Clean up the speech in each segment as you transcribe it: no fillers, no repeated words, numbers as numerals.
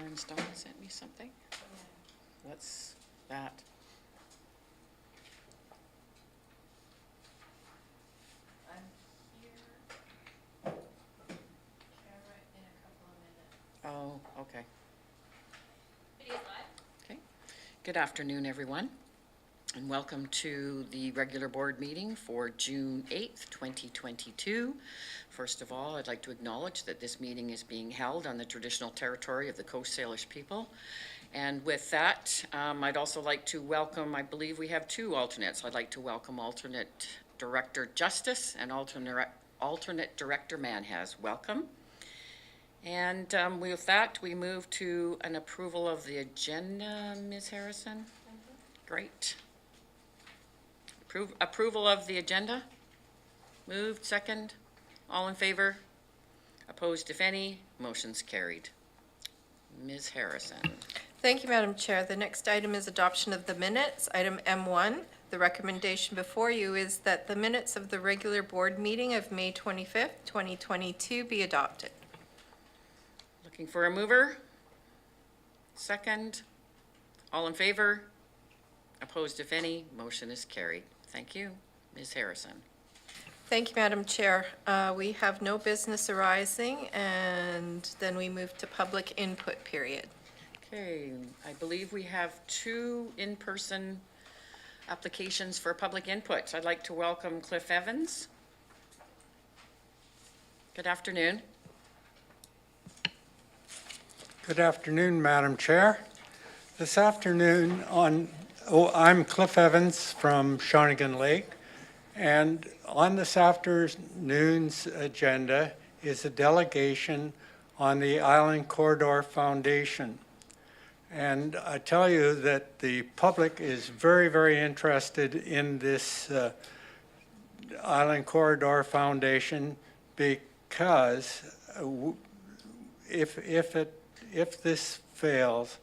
Sharon Stone sent me something. What's that? I'm here, camera in a couple of minutes. Oh, okay. Video's live? Okay. Good afternoon, everyone, and welcome to the regular board meeting for June 8th, 2022. First of all, I'd like to acknowledge that this meeting is being held on the traditional territory of the Coast Salish people. And with that, I'd also like to welcome, I believe we have two alternates. I'd like to welcome alternate Director Justice and alternate Director Manhas. Welcome. And with that, we move to an approval of the agenda, Ms. Harrison. Great. Approval of the agenda. Moved, second. All in favor? Opposed, if any? Motion's carried. Ms. Harrison. Thank you, Madam Chair. The next item is adoption of the minutes. Item M1, the recommendation before you is that the minutes of the regular board meeting of May 25th, 2022 be adopted. Looking for a mover? Second. All in favor? Opposed, if any? Motion is carried. Thank you. Ms. Harrison. Thank you, Madam Chair. We have no business arising, and then we move to public input period. Okay, I believe we have two in-person applications for public input. I'd like to welcome Cliff Evans. Good afternoon. Good afternoon, Madam Chair. This afternoon I'm Cliff Evans from Shawnigan Lake, and on this afternoon's agenda is a delegation on the Island Corridor Foundation. And I tell you that the public is very, very interested in this Island Corridor Foundation because if this fails,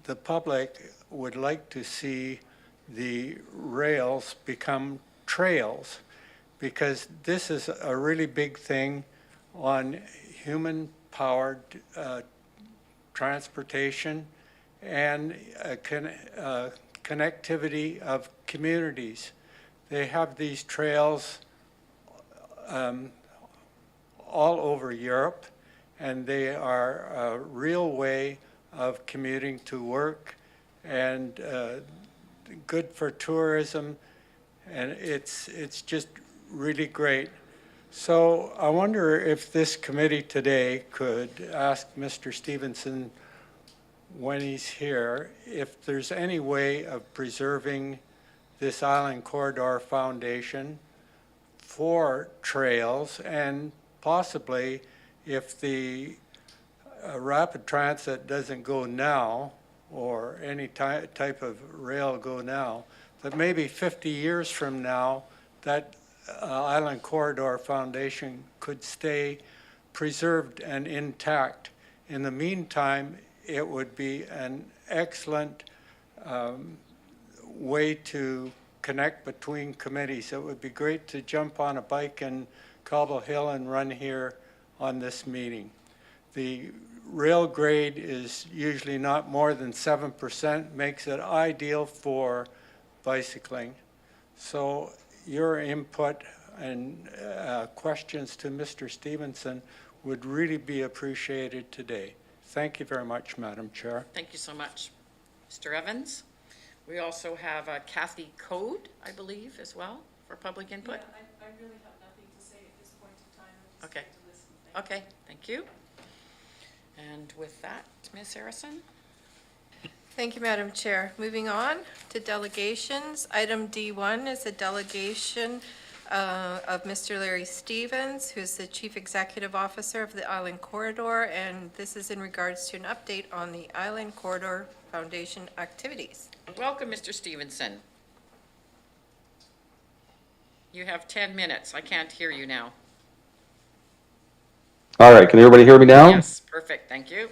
the public would like to see the rails become trails, because this is a really big thing on human-powered transportation and connectivity of communities. They have these trails all over Europe, and they are a real way of commuting to work and good for tourism, and it's just really great. So I wonder if this committee today could ask Mr. Stevenson, when he's here, if there's any way of preserving this Island Corridor Foundation for trails, and possibly if the rapid transit doesn't go now, or any type of rail go now, but maybe 50 years from now, that Island Corridor Foundation could stay preserved and intact. In the meantime, it would be an excellent way to connect between committees. It would be great to jump on a bike in Cobble Hill and run here on this meeting. The rail grade is usually not more than 7%, makes it ideal for bicycling. So your input and questions to Mr. Stevenson would really be appreciated today. Thank you very much, Madam Chair. Thank you so much. Mr. Evans. We also have Kathy Code, I believe, as well, for public input. Yeah, I really have nothing to say at this point in time. I'm just Okay. going to listen. Okay, thank you. And with that, Ms. Harrison. Thank you, Madam Chair. Moving on to delegations. Item D1 is a delegation of Mr. Larry Stevens, who's the Chief Executive Officer of the Island Corridor, and this is in regards to an update on the Island Corridor Foundation activities. Welcome, Mr. Stevenson. You have 10 minutes. I can't hear you now. All right, can everybody hear me now? Yes, perfect, thank you.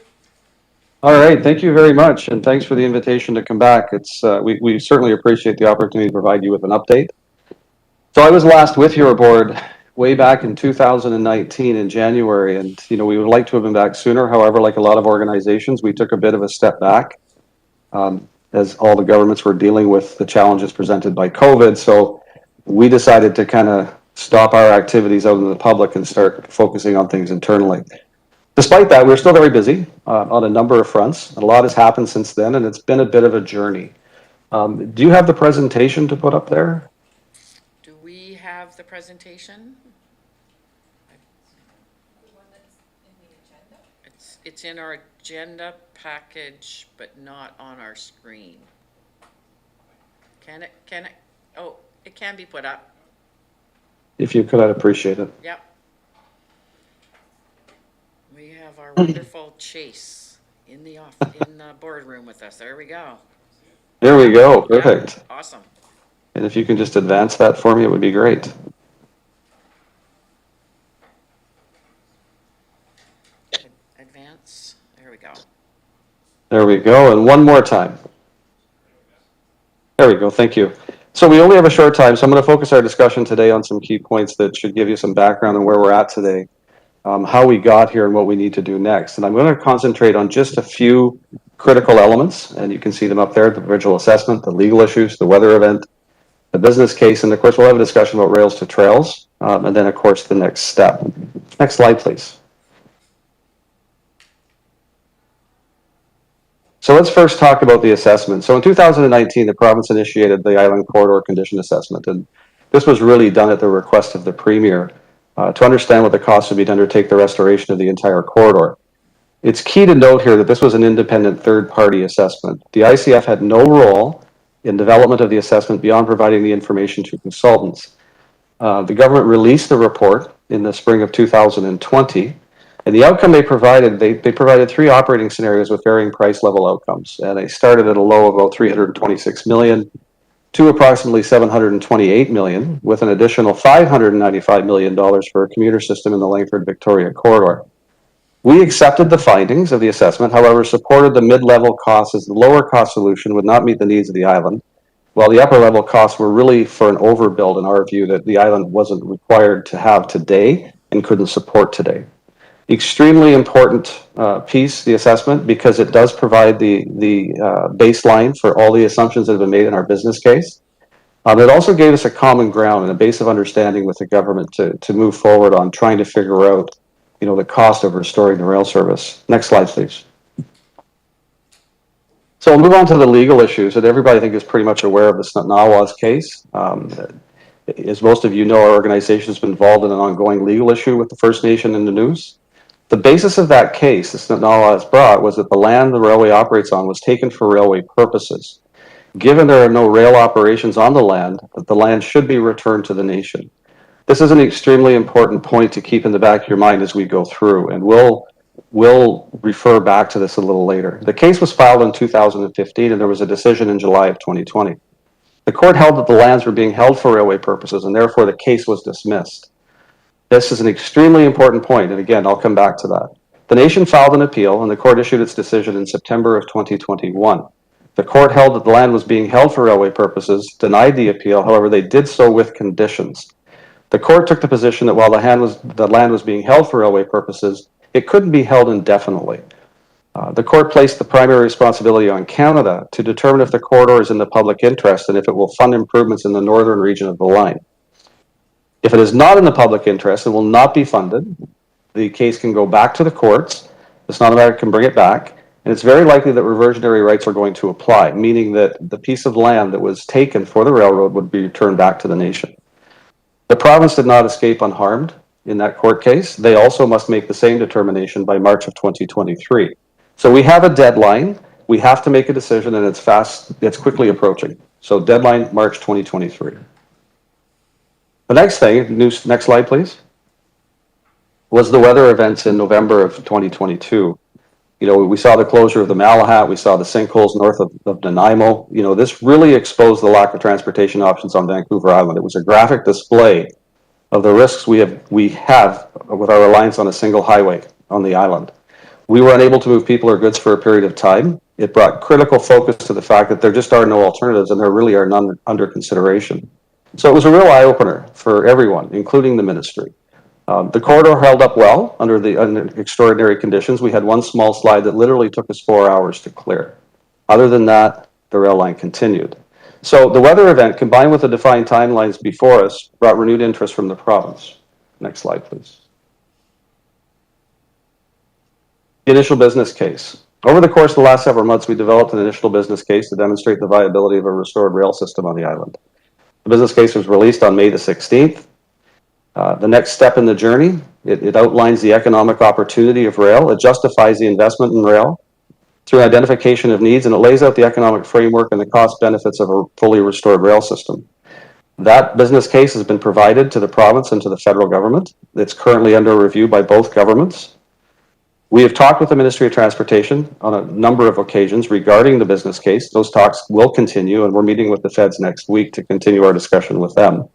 All right, thank you very much, and thanks for the invitation to come back. It's we certainly appreciate the opportunity to provide you with an update. So I was last with your board way back in 2019 in January, and we would like to have been back sooner. However, like a lot of organizations, we took a bit of a step back as all the governments were dealing with the challenges presented by COVID. So we decided to kind of stop our activities out in the public and start focusing on things internally. Despite that, we're still very busy on a number of fronts. A lot has happened since then, and it's been a bit of a journey. Do you have the presentation to put up there? Do we have the presentation? The one that's in the agenda? It's in our agenda package, but not on our screen. Can it, oh, it can be put up. If you could, I'd appreciate it. Yep. We have our wonderful Chase in the boardroom with us. There we go. There we go. Perfect. Yep. Awesome. And if you can just advance that for me, it would be great. Advance. There we go. There we go. And one more time. There we go. Thank you. So we only have a short time, so I'm going to focus our discussion today on some key points that should give you some background on where we're at today, how we got here and what we need to do next. And I'm going to concentrate on just a few critical elements, and you can see them up there, the provincial assessment, the legal issues, the weather event, the business case, and of course we'll have a discussion about rails to trails, and then of course the next step. Next slide, please. So let's first talk about the assessment. So in 2019, the province initiated the Island Corridor Condition Assessment, and this was really done at the request of the Premier to understand what the cost would be to undertake the restoration of the entire corridor. It's key to note here that this was an independent third-party assessment. The ICF had no role in development of the assessment beyond providing the information to consultants. The government released the report in the spring of 2020, and the outcome they provided, they provided 3 operating scenarios with varying price level outcomes. And they started at a low of about 326 million to approximately 728 million, with an additional $595 million for a commuter system in the Langford-Victoria corridor. We accepted the findings of the assessment, however, supported the mid-level costs as the lower cost solution would not meet the needs of the island, while the upper level costs were really for an overbuild in our view that the island wasn't required to have today and couldn't support today. Extremely important piece, the assessment, because it does provide the baseline for all the assumptions that have been made in our business case. It also gave us a common ground and a base of understanding with the government to move forward on trying to figure out, the cost of restoring the rail service. Next slide, please. So we'll move on to the legal issues that everybody I think is pretty much aware of the Snutnawas case. As most of you know, our organization has been involved in an ongoing legal issue with the First Nation in the news. The basis of that case, the Snutnawas brought, was that the land the railway operates on was taken for railway purposes. Given there are no rail operations on the land, that the land should be returned to the nation. This is an extremely important point to keep in the back of your mind as we go through, and we'll refer back to this a little later. The case was filed in 2015, and there was a decision in July of 2020. The court held that the lands were being held for railway purposes, and therefore the case was dismissed. This is an extremely important point, and again, I'll come back to that. The nation filed an appeal, and the court issued its decision in September of 2021. The court held that the land was being held for railway purposes, denied the appeal, however, they did so with conditions. The court took the position that while the land was being held for railway purposes, it couldn't be held indefinitely. The court placed the primary responsibility on Canada to determine if the corridor is in the public interest and if it will fund improvements in the northern region of the line. If it is not in the public interest and will not be funded, the case can go back to the courts. The Snutnawas can bring it back, and it's very likely that reversionary rights are going to apply, meaning that the piece of land that was taken for the railroad would be returned back to the nation. The province did not escape unharmed in that court case. They also must make the same determination by March of 2023. So we have a deadline. We have to make a decision, and it's quickly approaching. So deadline, March 2023. The next thing, next slide, please, was the weather events in November of 2022. We saw the closure of the Malahat, we saw the sinkholes north of Nanaimo. This really exposed the lack of transportation options on Vancouver Island. It was a graphic display of the risks we have with our reliance on a single highway on the island. We were unable to move people or goods for a period of time. It brought critical focus to the fact that there just are no alternatives, and there really are none under consideration. So it was a real eye-opener for everyone, including the ministry. The corridor held up well under extraordinary conditions. We had one small slide that literally took us 4 hours to clear. Other than that, the rail line continued. So the weather event, combined with the defined timelines before us, brought renewed interest from the province. Next slide, please. The initial business case. Over the course of the last several months, we developed an initial business case to demonstrate the viability of a restored rail system on the island. The business case was released on May the 16th. The next step in the journey, it outlines the economic opportunity of rail. It justifies the investment in rail through identification of needs, and it lays out the economic framework and the cost benefits of a fully restored rail system. That business case has been provided to the province and to the federal government. It's currently under review by both governments. We have talked with the Ministry of Transportation on a number of occasions regarding the business case. Those talks will continue, and we're meeting with the feds next week to continue our discussion with them.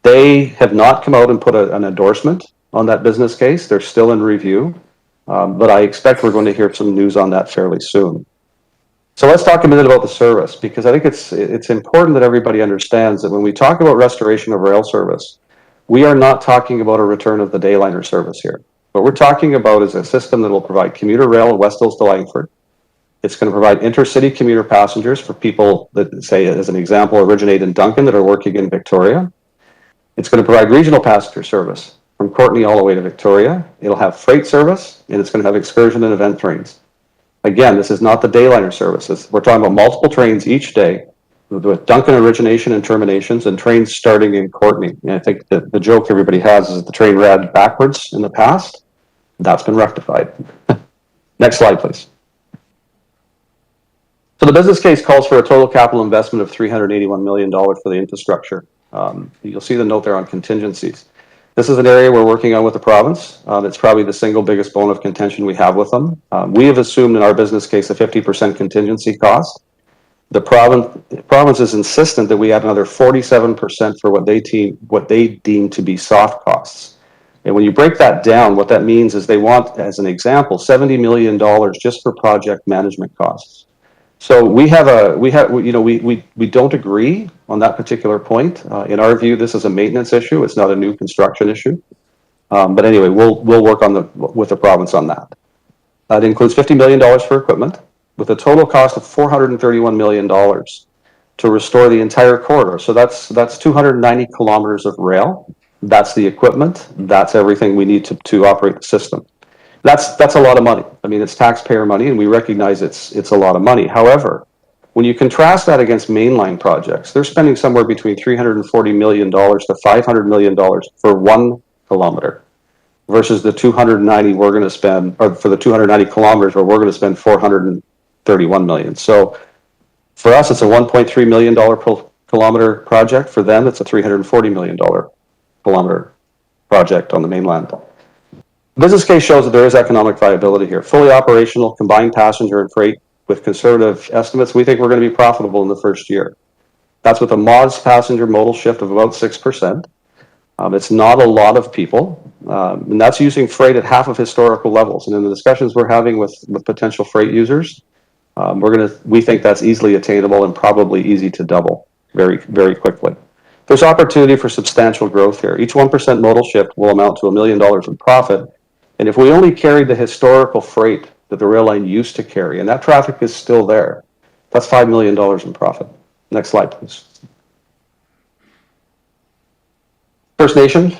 They have not come out and put an endorsement on that business case. They're still in review, but I expect we're going to hear some news on that fairly soon. So let's talk a minute about the service, because I think it's important that everybody understands that when we talk about restoration of rail service, we are not talking about a return of the Dayliner service here. What we're talking about is a system that will provide commuter rail in West Hills to Langford. It's going to provide intercity commuter passengers for people that, say, as an example, originate in Duncan that are working in Victoria. It's going to provide regional passenger service from Courtenay all the way to Victoria. It'll have freight service, and it's going to have excursion and event trains. Again, this is not the Dayliner services. We're talking about multiple trains each day with Duncan origination and terminations and trains starting in Courtenay. And I think that the joke everybody has is that the train ran backwards in the past. That's been rectified. Next slide, please. So the business case calls for a total capital investment of $381 million for the infrastructure. You'll see the note there on contingencies. This is an area we're working on with the province. It's probably the single biggest bone of contention we have with them. We have assumed in our business case a 50% contingency cost. The province is insistent that we add another 47% for what they deem to be soft costs. And when you break that down, what that means is they want, as an example, $70 million just for project management costs. So we don't agree on that particular point. In our view, this is a maintenance issue. It's not a new construction issue. But anyway, we'll work with the province on that. That includes $50 million for equipment, with a total cost of $431 million to restore the entire corridor. So that's 290 kilometers of rail. That's the equipment. That's everything we need to operate the system. That's a lot of money. I mean, it's taxpayer money, and we recognize it's a lot of money. However, when you contrast that against mainline projects, they're spending somewhere between $340 million to $500 million for 1 kilometer, versus the 290 we're going to spend, or for the 290 kilometers where we're going to spend $431 million. So for us, it's a $1.3 million per kilometer project. For them, it's a $340 million kilometer project on the mainland. The business case shows that there is economic viability here. Fully operational, combined passenger and freight with conservative estimates, we think we're going to be profitable in the first year. That's with a modest passenger modal shift of about 6%. It's not a lot of people, and that's using freight at half of historical levels. And in the discussions we're having with potential freight users, we think that's easily attainable and probably easy to double very, very quickly. There's opportunity for substantial growth here. Each 1% modal shift will amount to $1 million in profit. And if we only carried the historical freight that the rail line used to carry, and that traffic is still there, that's $5 million in profit. Next slide, please. First Nation,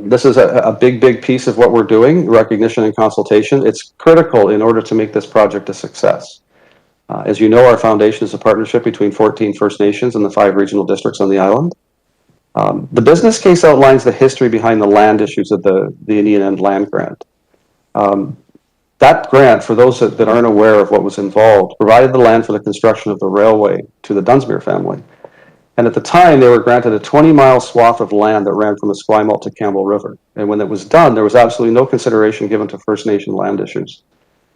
this is a big piece of what we're doing, recognition and consultation. It's critical in order to make this project a success. As you know, our foundation is a partnership between 14 First Nations and the 5 regional districts on the island. The business case outlines the history behind the land issues of the Indian End Land Grant. That grant, for those that aren't aware of what was involved, provided the land for the construction of the railway to the Dunsmuir family. And at the time, they were granted a 20-mile swath of land that ran from Esquimalt to Campbell River. And when it was done, there was absolutely no consideration given to First Nation land issues.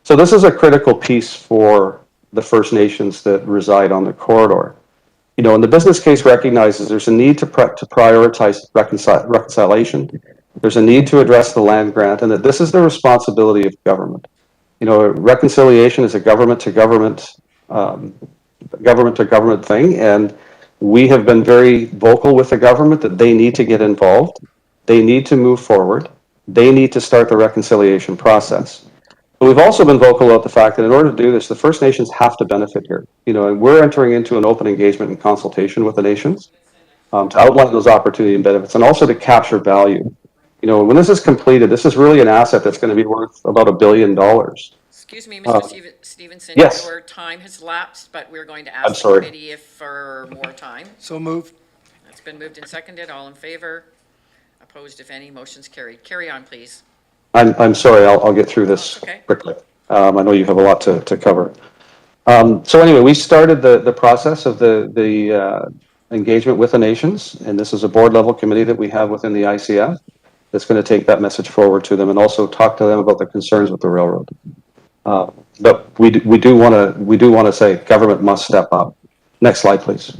So this is a critical piece for the First Nations that reside on the corridor. You know, and the business case recognizes there's a need to prioritize reconciliation. There's a need to address the land grant, and that this is the responsibility of government. You know, reconciliation is a government to government thing, and We have been very vocal with the government that they need to get involved. They need to move forward. They need to start the reconciliation process. But we've also been vocal about the fact that in order to do this, the First Nations have to benefit here. And we're entering into an open engagement and consultation with the nations to outline those opportunity and benefits, and also to capture value. When this is completed, this is really an asset that's going to be worth about $1 billion. Excuse me, Mr. Stevenson. Yes. Your time has lapsed, but we're going to I'm ask the sorry. committee if for more time. So moved. It's been moved and seconded. All in favor? Opposed, if any? Motion's carried. Carry on, please. I'm sorry, I'll get through this That's okay. quickly. I know you have a lot to cover. So anyway, we started the process of the engagement with the nations, and this is a board level committee that we have within the ICF that's going to take that message forward to them and also talk to them about the concerns with the railroad. But we do want to say government must step up. Next slide, please.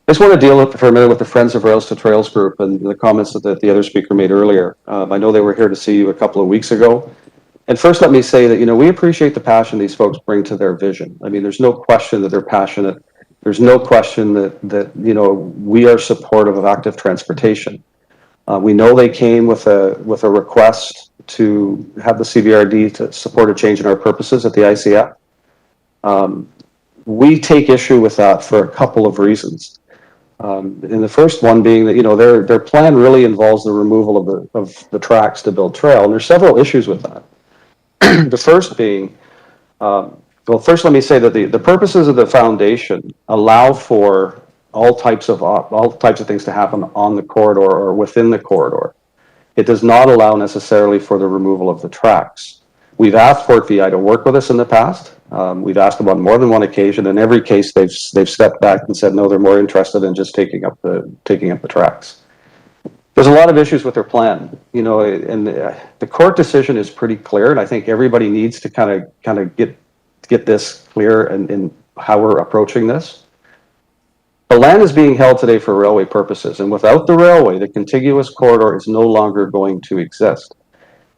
I just want to deal for a minute with the Friends of Rails to Trails group and the comments that the other speaker made earlier. I know they were here to see you a couple of weeks ago. And first, let me say that, we appreciate the passion these folks bring to their vision. I mean, there's no question that they're passionate. There's no question that we are supportive of active transportation. We know they came with a request to have the CBRD to support a change in our purposes at the ICF. We take issue with that for a couple of reasons. And the first one being that their plan really involves the removal of the tracks to build trail, and there's several issues with that. The first being, first let me say that the purposes of the foundation allow for all types of things to happen on the corridor or within the corridor. It does not allow necessarily for the removal of the tracks. We've asked Fort VI to work with us in the past. We've asked them on more than one occasion. In every case, they've stepped back and said no, they're more interested in just taking up the tracks. There's a lot of issues with their plan, and the court decision is pretty clear, and I think everybody needs to kind of get this clear in how we're approaching this. The land is being held today for railway purposes, and without the railway, the contiguous corridor is no longer going to exist.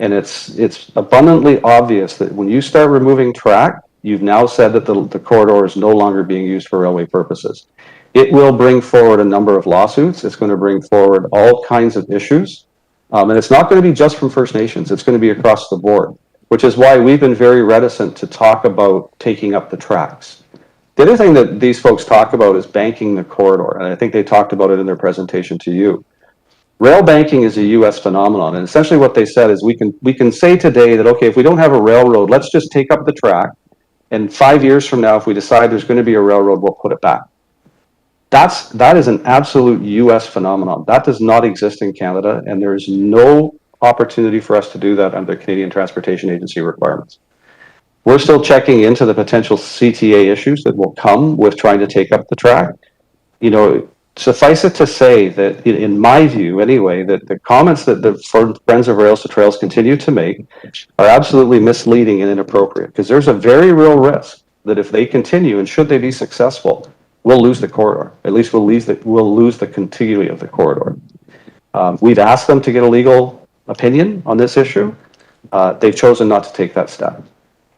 And it's abundantly obvious that when you start removing track, you've now said that the corridor is no longer being used for railway purposes. It will bring forward a number of lawsuits. It's going to bring forward all kinds of issues. And it's not going to be just from First Nations. It's going to be across the board, which is why we've been very reticent to talk about taking up the tracks. The other thing that these folks talk about is banking the corridor, and I think they talked about it in their presentation to you. Rail banking is a U.S. phenomenon, and essentially what they said is we can say today that, okay, if we don't have a railroad, let's just take up the track, and 5 years from now, if we decide there's going to be a railroad, we'll put it back. That is an absolute U.S. phenomenon. That does not exist in Canada, and there is no opportunity for us to do that under the Canadian Transportation Agency requirements. We're still checking into the potential CTA issues that will come with trying to take up the track. Suffice it to say that, in my view anyway, that the comments that the Friends of Rails to Trails continue to make are absolutely misleading and inappropriate, because there's a very real risk that if they continue, and should they be successful, we'll lose the corridor. At least we'll lose the contiguity of the corridor. We've asked them to get a legal opinion on this issue. They've chosen not to take that step.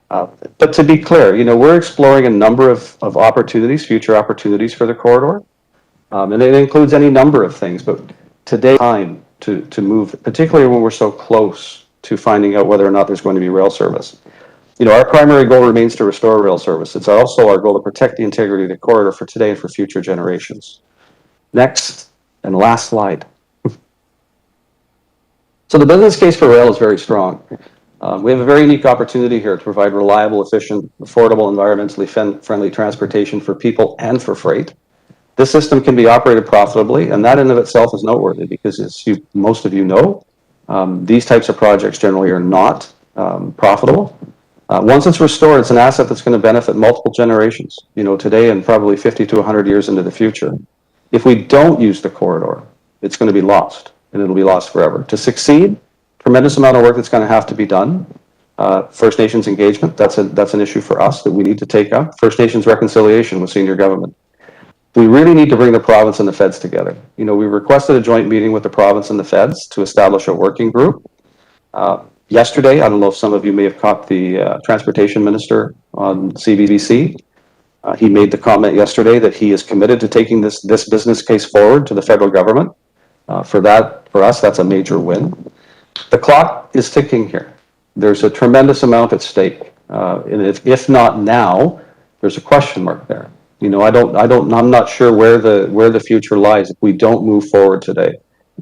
But to be clear, we're exploring a number of opportunities, future opportunities for the corridor. And it includes any number of things, but today time to move, particularly when we're so close to finding out whether or not there's going to be rail service. Our primary goal remains to restore rail service. It's also our goal to protect the integrity of the corridor for today and for future generations. Next and last slide. So the business case for rail is very strong. We have a very unique opportunity here to provide reliable, efficient, affordable, environmentally friendly transportation for people and for freight. This system can be operated profitably, and that in of itself is noteworthy because, as most of you know, these types of projects generally are not profitable. Once it's restored, it's an asset that's going to benefit multiple generations, today and probably 50 to 100 years into the future. If we don't use the corridor, it's going to be lost, and it'll be lost forever. To succeed, tremendous amount of work that's going to have to be done. First Nations engagement, that's an issue for us that we need to take up. First Nations reconciliation with senior government. We really need to bring the province and the feds together. We requested a joint meeting with the province and the feds to establish a working group. Yesterday, I don't know if some of you may have caught the transportation minister on CBBC. He made the comment yesterday that he is committed to taking this business case forward to the federal government. For us, that's a major win. The clock is ticking here. There's a tremendous amount at stake. And if not now, there's a question mark there. You know, I'm not sure where the future lies if we don't move forward today.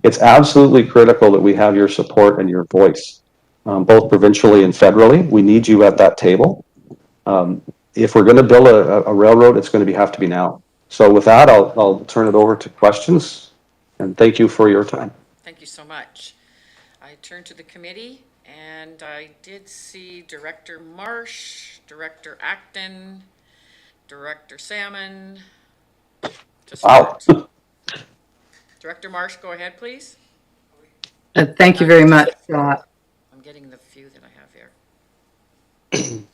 It's absolutely critical that we have your support and your voice, both provincially and federally. We need you at that table. If we're going to build a railroad, it's going to have to be now. So with that, I'll turn it over to questions, and thank you for your time. Thank you so much. I turn to the committee, and I did see Director Marsh, Director Acton, Director Salmon. To Wow. start. Director Marsh, go ahead, please. Thank you very much. I'm getting the few that I have here.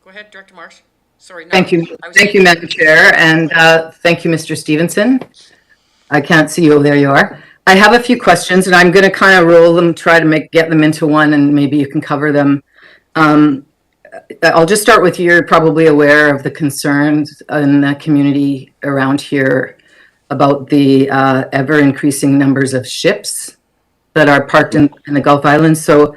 Go ahead, Director Marsh. Sorry. No, Thank you. Thank you, Madam Chair, and thank you, Mr. Stevenson. I can't see you. Oh, there you are. I have a few questions, and I'm going to kind of roll them, try to get them into one, and maybe you can cover them. I'll just start with, you're probably aware of the concerns in the community around here about the ever increasing numbers of ships that are parked in the Gulf Islands. So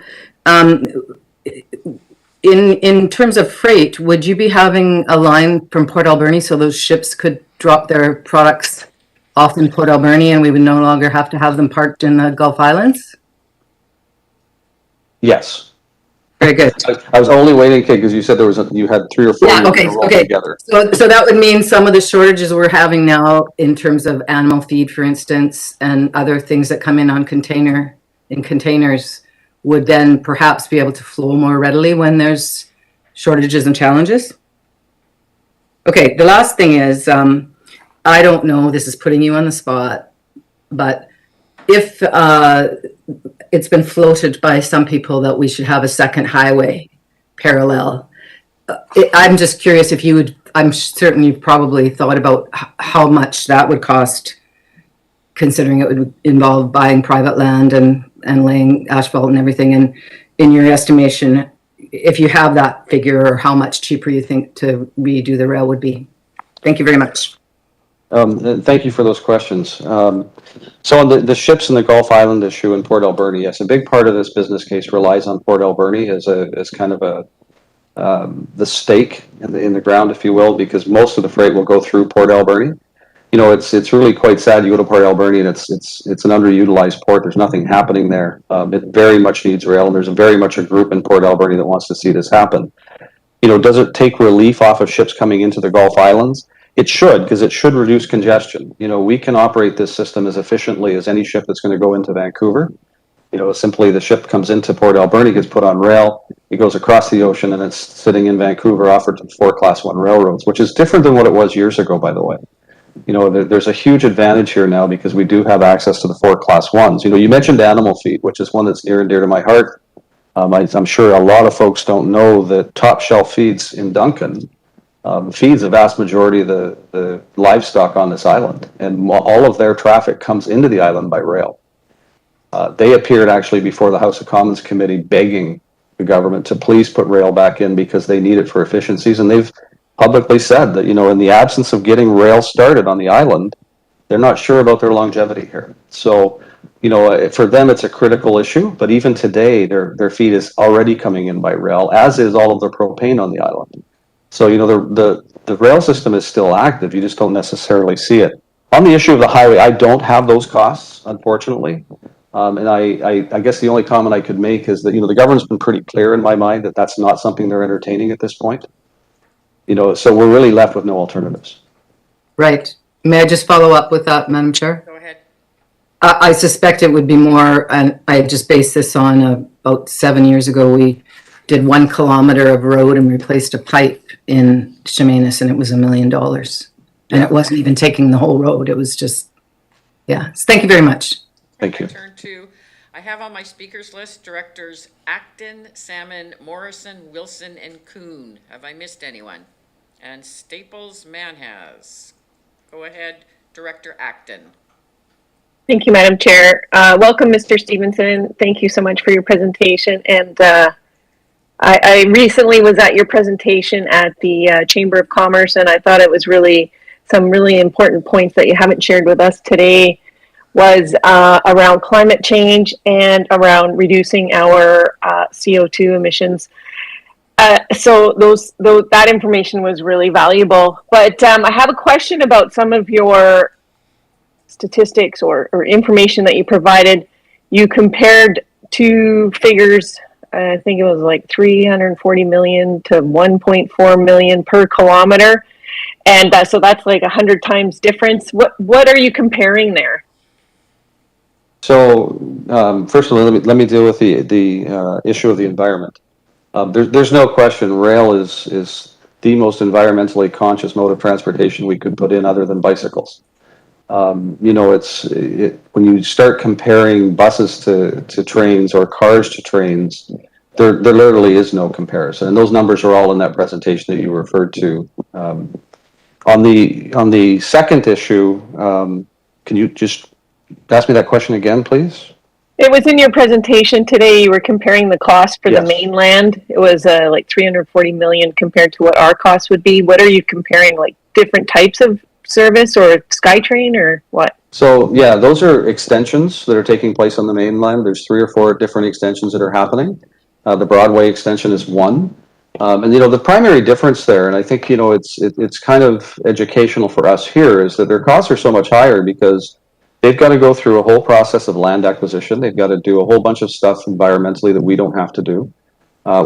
in terms of freight, would you be having a line from Port Alberni so those ships could drop their products off in Port Alberni and we would no longer have to have them parked in the Gulf Islands? Yes. Very good. I was only waiting, Kate, because you said you had 3 or 4 Yeah, okay, together. So that would mean some of the shortages we're having now in terms of animal feed, for instance, and other things that come in on containers would then perhaps be able to flow more readily when there's shortages and challenges? Okay, the last thing is, I don't know, this is putting you on the spot, but if it's been floated by some people that we should have a second highway parallel, I'm just curious if you would, I'm certain you've probably thought about how much that would cost, considering it would involve buying private land and laying asphalt and everything. And in your estimation, if you have that figure, or how much cheaper you think to redo the rail would be. Thank you very much. Thank you for those questions. So on the ships in the Gulf Island issue in Port Alberni, yes, a big part of this business case relies on Port Alberni as kind of the stake in the ground, if you will, because most of the freight will go through Port Alberni. You know, it's really quite sad. You go to Port Alberni and it's an underutilized port. There's nothing happening there. It very much needs rail, and there's very much a group in Port Alberni that wants to see this happen. You know, does it take relief off of ships coming into the Gulf Islands? It should, because it should reduce congestion. You know, we can operate this system as efficiently as any ship that's going to go into Vancouver. You know, simply the ship comes into Port Alberni, gets put on rail, it goes across the ocean, and it's sitting in Vancouver offered to 4 Class 1 railroads, which is different than what it was years ago, by the way. You know, there's a huge advantage here now because we do have access to the 4 Class 1s. You know, you mentioned animal feed, which is one that's near and dear to my heart. I'm sure a lot of folks don't know that Top Shelf Feeds in Duncan feeds a vast majority of the livestock on this island, and all of their traffic comes into the island by rail. They appeared actually before the House of Commons committee begging the government to please put rail back in because they need it for efficiencies, and they've publicly said that, you know, in the absence of getting rail started on the island, they're not sure about their longevity here. So, you know, for them it's a critical issue, but even today their feed is already coming in by rail, as is all of the propane on the island. So, you know, the rail system is still active, you just don't necessarily see it. On the issue of the highway, I don't have those costs, unfortunately. And I guess the only comment I could make is that, you know, the government's been pretty clear in my mind that that's not something they're entertaining at this point. You know, so we're really left with no alternatives. Right. May I just follow up with that, Madam Chair? Go ahead. I suspect it would be more, and I just based this on about 7 years ago, we did 1 kilometer of road and replaced a pipe in Chemainus, and it was $1 million. And it wasn't even taking the whole road. It was just, yeah. So thank you very much. Thank you. I have on my speakers list Directors Acton, Salmon, Morrison, Wilson, and Kuhn. Have I missed anyone? And Staples Manhas. Go ahead, Director Acton. Thank you, Madam Chair. Welcome, Mr. Stevenson. Thank you so much for your presentation. And I recently was at your presentation at the Chamber of Commerce, and I thought it was really some really important points that you haven't shared with us today was around climate change and around reducing our CO2 emissions. So that information was really valuable. But I have a question about some of your statistics or information that you provided. You compared two figures. I think it was like 340 million to 1.4 million per kilometer, and so that's like 100 times difference. What are you comparing there? So, first of all, let me deal with the issue of the environment. There's no question rail is the most environmentally conscious mode of transportation we could put in other than bicycles. You know, when you start comparing buses to trains or cars to trains, there literally is no comparison. And those numbers are all in that presentation that you referred to. On the second issue, can you just ask me that question again, please? It was in your presentation today. You were comparing the cost for the mainland. It was like 340 million compared to what our cost would be. What are you comparing? Like different types of service or SkyTrain or what? So yeah, those are extensions that are taking place on the mainland. There's 3 or 4 different extensions that are happening. The Broadway extension is one. And you know, the primary difference there, and I think, you know, it's kind of educational for us here, is that their costs are so much higher because they've got to go through a whole process of land acquisition. They've got to do a whole bunch of stuff environmentally that we don't have to do.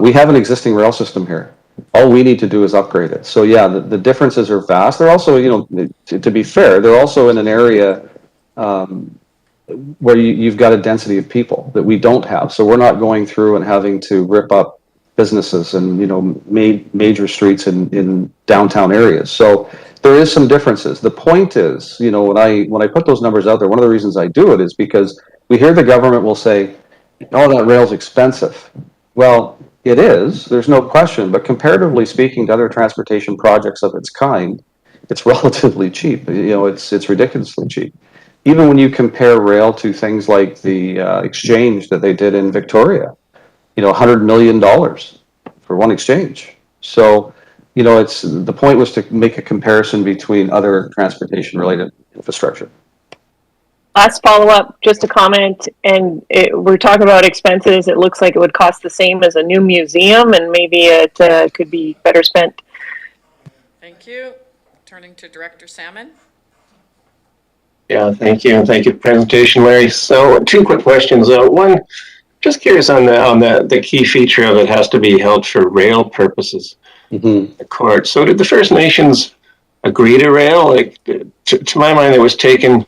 We have an existing rail system here. All we need to do is upgrade it. So yeah, the differences are vast. They're also, you know, to be fair, they're also in an area where you've got a density of people that we don't have. So we're not going through and having to rip up businesses and, you know, major streets in downtown areas. So there is some differences. The point is, you know, when I put those numbers out there, one of the reasons I do it is because we hear the government will say, oh, that rail's expensive. Well, it is, there's no question, but comparatively speaking to other transportation projects of its kind, it's relatively cheap. You know, it's ridiculously cheap. Even when you compare rail to things like the exchange that they did in Victoria, you know, $100 million for one exchange. So, you know, the point was to make a comparison between other transportation-related infrastructure. Last follow-up, just a comment, and we're talking about expenses. It looks like it would cost the same as a new museum, and maybe it could be better spent. Thank you. Turning to Director Salmon. Yeah, thank you. Thank you for the presentation, Larry. So 2 quick questions. One, just curious on the key feature of it has to be held for rail purposes. Mm-hmm. The court. So did the First Nations agree to rail? Like, to my mind, it was taken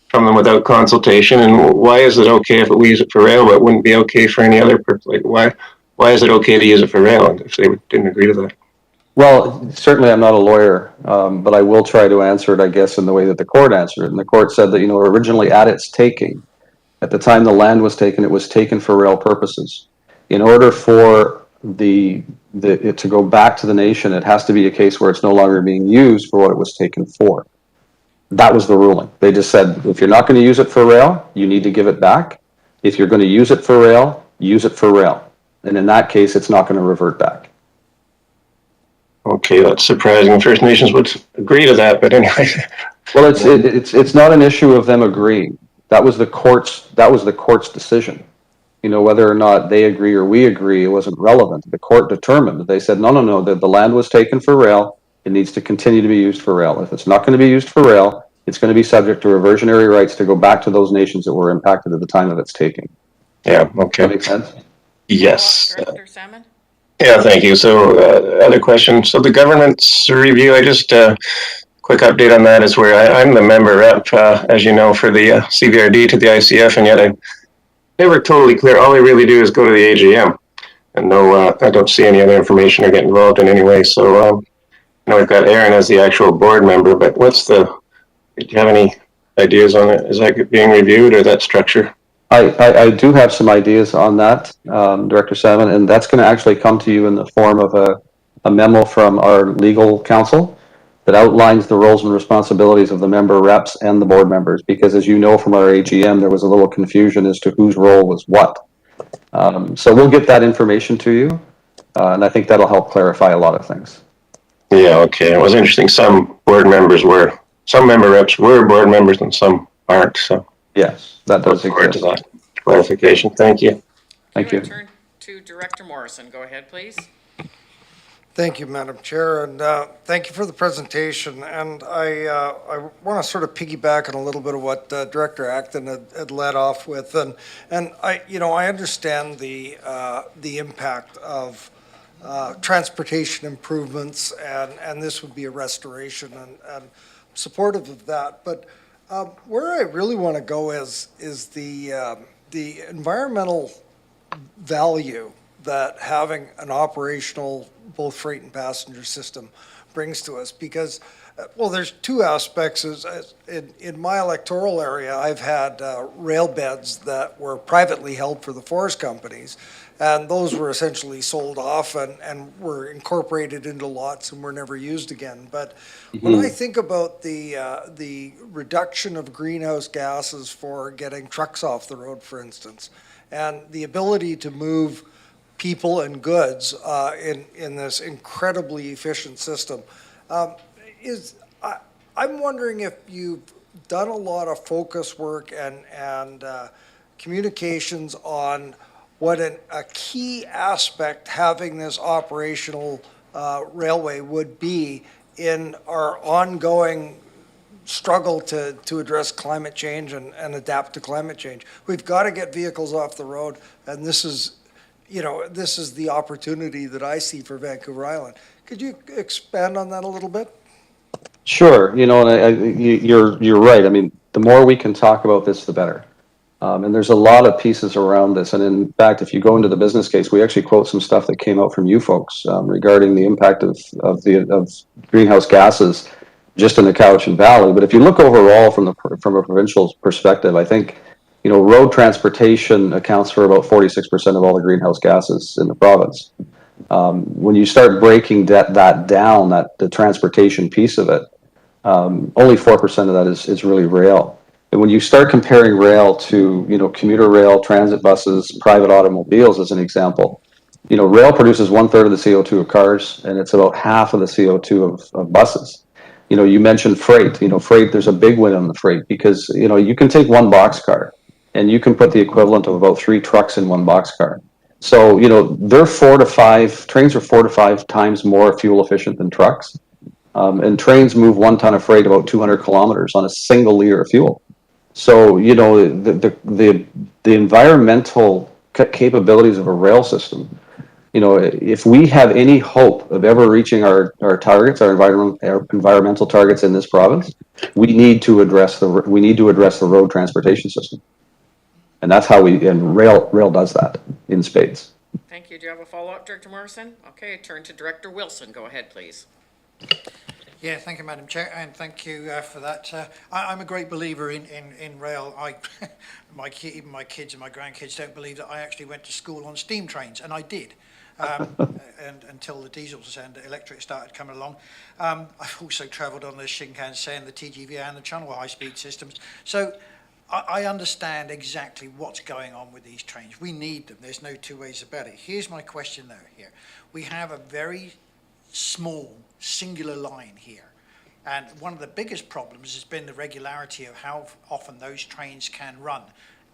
from them without consultation. And why is it okay if we use it for rail, but it wouldn't be okay for any other purpose? Like, why is it okay to use it for rail if they didn't agree to that? Well, certainly I'm not a lawyer, but I will try to answer it, I guess, in the way that the court answered it. And the court said that, you know, originally at its taking, at the time the land was taken, it was taken for rail purposes. In order for it to go back to the nation, it has to be a case where it's no longer being used for what it was taken for. That was the ruling. They just said, if you're not going to use it for rail, you need to give it back. If you're going to use it for rail, use it for rail. And in that case, it's not going to revert back. Okay, that's surprising. First Nations would agree to that, but anyway. Well, it's not an issue of them agreeing. That was the court's decision. You know, whether or not they agree or we agree, it wasn't relevant. The court determined. They said, no, the land was taken for rail. It needs to continue to be used for rail. If it's not going to be used for rail, it's going to be subject to reversionary rights to go back to those nations that were impacted at the time of its taking. Yeah, okay. Does that make sense? Yes. Director Salmon. Yeah, thank you. So, other question. So, the government's review, I just, quick update on that is where I'm the member rep, as you know, for the CVRD to the ICF, and yet I'm never totally clear. All I really do is go to the AGM, and no, I don't see any other information or get involved in any way. So, I know we've got Aaron as the actual board member, but do you have any ideas on it? Is that being reviewed or that structure? I do have some ideas on that, Director Salmon, and that's going to actually come to you in the form of a memo from our legal counsel that outlines the roles and responsibilities of the member reps and the board members, because as you know from our AGM, there was a little confusion as to whose role was what. So we'll get that information to you. And I think that'll help clarify a lot of things. Yeah, okay. It was interesting. Some member reps were board members and some aren't. So Yes, that look does forward to exist. that clarification. Thank you. Thank Okay, I you. turn to Director Morrison. Go ahead, please. Thank you, Madam Chair, and thank you for the presentation. And I want to sort of piggyback on a little bit of what Director Acton had led off with, and I understand the impact of transportation improvements, and this would be a restoration, and I'm supportive of that. But where I really want to go is the environmental value that having an operational both freight and passenger system brings to us, because well, there's two aspects. In my electoral area, I've had rail beds that were privately held for the forest companies, and those were essentially sold off and were incorporated into lots and were never used again. But when I think about the reduction of greenhouse gases for getting trucks off the road, for instance, and the ability to move people and goods in this incredibly efficient system, I'm wondering if you've done a lot of focus work and communications on what a key aspect having this operational railway would be in our ongoing struggle to address climate change and adapt to climate change. We've got to get vehicles off the road, and this is the opportunity that I see for Vancouver Island. Could you expand on that a little bit? Sure. And you're right. I mean, the more we can talk about this, the better. And there's a lot of pieces around this. And in fact, if you go into the business case, we actually quote some stuff that came out from you folks regarding the impact of greenhouse gases just in the Cowichan Valley. But if you look overall from a provincial perspective, I think road transportation accounts for about 46% of all the greenhouse gases in the province. When you start breaking that down, the transportation piece of it, only 4% of that is really rail. And when you start comparing rail to commuter rail, transit buses, private automobiles as an example, rail produces 1/3 of the CO2 of cars, and it's about half of the CO2 of buses. You mentioned freight. Freight, there's a big win on the freight because you can take one boxcar and you can put the equivalent of about 3 trucks in one boxcar. So trains are 4 to 5 times more fuel efficient than trucks. And trains move 1 ton of freight about 200 kilometers on a single liter of fuel. So, the environmental capabilities of a rail system, if we have any hope of ever reaching our targets, our environmental targets in this province, we need to address the road transportation system. And that's how rail does that in spades. Thank you. Do you have a follow-up, Director Morrison? Okay, turn to Director Wilson. Go ahead, please. Yeah, thank you, Madam Chair, and thank you for that. I'm a great believer in rail. Even my kids and my grandkids don't believe that I actually went to school on steam trains, and I did. And until the diesels and the electric started coming along. I've also travelled on the Shinkansen, the TGV, and the Channel high-speed systems. So I understand exactly what's going on with these trains. We need them. There's no two ways about it. Here's my question, though, here. We have a very small, singular line here. And one of the biggest problems has been the regularity of how often those trains can run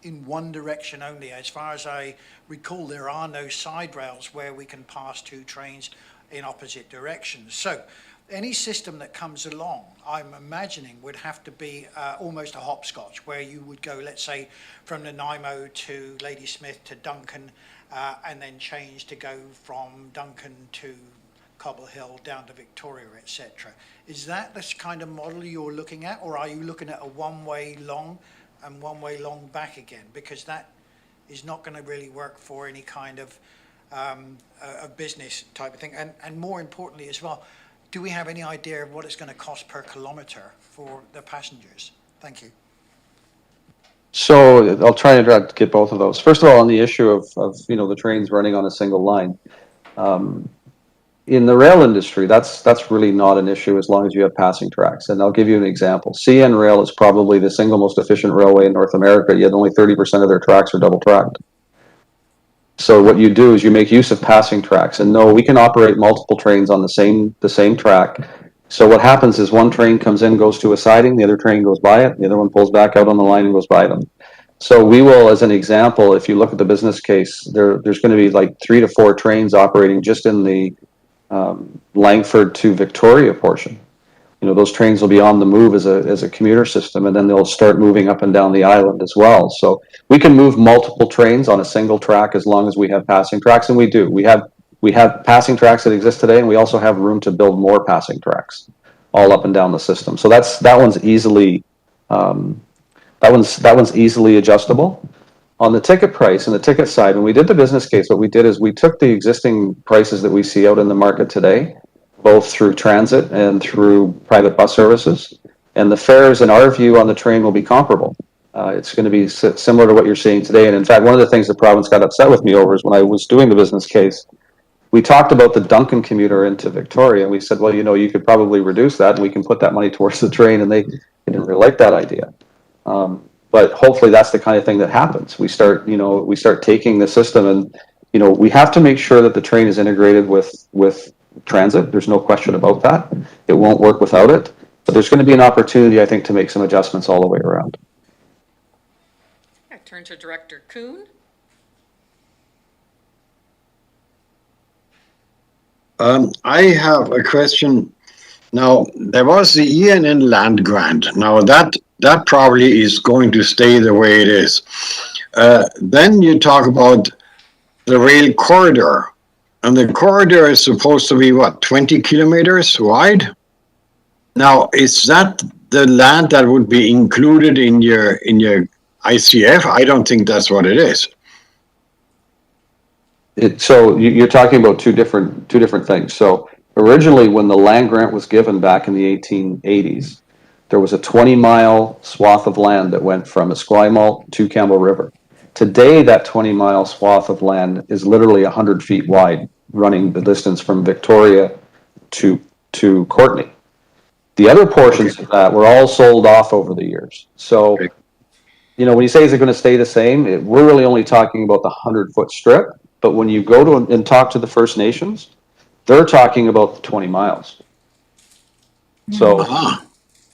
in one direction only. As far as I recall, there are no side rails where we can pass 2 trains in opposite directions. So any system that comes along, I'm imagining, would have to be almost a hopscotch, where you would go, let's say, from Nanaimo to Ladysmith to Duncan, and then change to go from Duncan to Cobble Hill down to Victoria, etc. Is that this kind of model you're looking at, or are you looking at a one-way long and one-way long back again? Because that is not going to really work for any kind of a business type of thing. And more importantly as well, do we have any idea of what it's going to cost per kilometre for the passengers? Thank you. So I'll try and get both of those. First of all, on the issue of the trains running on a single line. In the rail industry, that's really not an issue as long as you have passing tracks. And I'll give you an example. CN Rail is probably the single most efficient railway in North America, yet only 30% of their tracks are double tracked. So what you do is you make use of passing tracks, and no, we can operate multiple trains on the same track. So what happens is one train comes in, goes to a siding, the other train goes by it, the other one pulls back out on the line and goes by them. So we will, as an example, if you look at the business case, there's going to be like 3 to 4 trains operating just in the Langford to Victoria portion. You know, those trains will be on the move as a commuter system, and then they'll start moving up and down the island as well. So we can move multiple trains on a single track as long as we have passing tracks, and we do. We have passing tracks that exist today, and we also have room to build more passing tracks all up and down the system. So that one's easily easily adjustable. On the ticket price and the ticket side, when we did the business case, what we did is we took the existing prices that we see out in the market today, both through transit and through private bus services, and the fares, in our view, on the train will be comparable. It's going to be similar to what you're seeing today. And in fact, one of the things the province got upset with me over is when I was doing the business case, we talked about the Duncan commuter into Victoria, and we said, well, you know, you could probably reduce that, and we can put that money towards the train, and they didn't really like that idea. But hopefully that's the kind of thing that happens. We start taking the system, and, you know, we have to make sure that the train is integrated with transit. There's no question about that. It won't work without it. But there's going to be an opportunity, I think, to make some adjustments all the way around. I turn to Director Kuhn. I have a question. Now, there was the ENN land grant. Now, that probably is going to stay the way it is. Then you talk about the rail corridor. And the corridor is supposed to be, what, 20 kilometers wide? Now, is that the land that would be included in your ICF? I don't think that's what it is. So you're talking about two different things. So originally, when the land grant was given back in the 1880s, there was a 20-mile swath of land that went from Esquimalt to Campbell River. Today, that 20-mile swath of land is literally 100 feet wide, running the distance from Victoria to Courtenay. The other portions of that were all sold off over the years. So, you know, when you say, is it going to stay the same? We're really only talking about the 100-foot strip. But when you go to and talk to the First Nations, they're talking about the 20 miles. So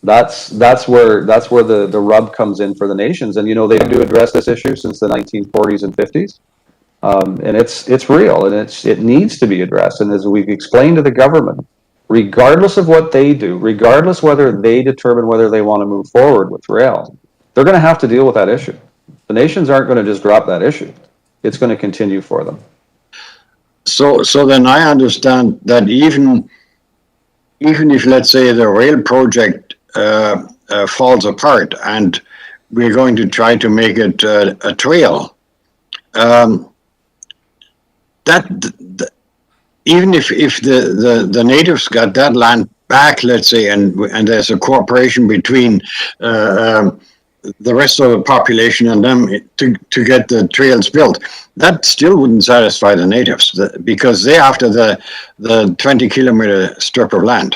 that's where the rub comes in for the nations. And, you know, they do address this issue since the 1940s and 50s. And it's real, and it needs to be addressed. And as we've explained to the government, regardless of what they do, regardless whether they determine whether they want to move forward with rail, they're going to have to deal with that issue. The nations aren't going to just drop that issue. It's going to continue for them. So then I understand that even if, let's say, the rail project falls apart and we're going to try to make it a trail, even if the natives got that land back, let's say, and there's a cooperation between the rest of the population and them to get the trails built, that still wouldn't satisfy the natives because they're after the 20-kilometer strip of land.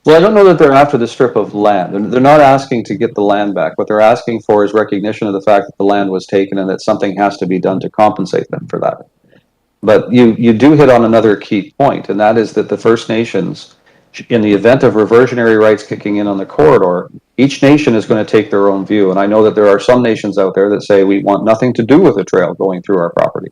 Well, I don't know that they're after the strip of land. They're not asking to get the land back. What they're asking for is recognition of the fact that the land was taken and that something has to be done to compensate them for that. But you do hit on another key point, and that is that the First Nations, in the event of reversionary rights kicking in on the corridor, each nation is going to take their own view. And I know that there are some nations out there that say we want nothing to do with a trail going through our property.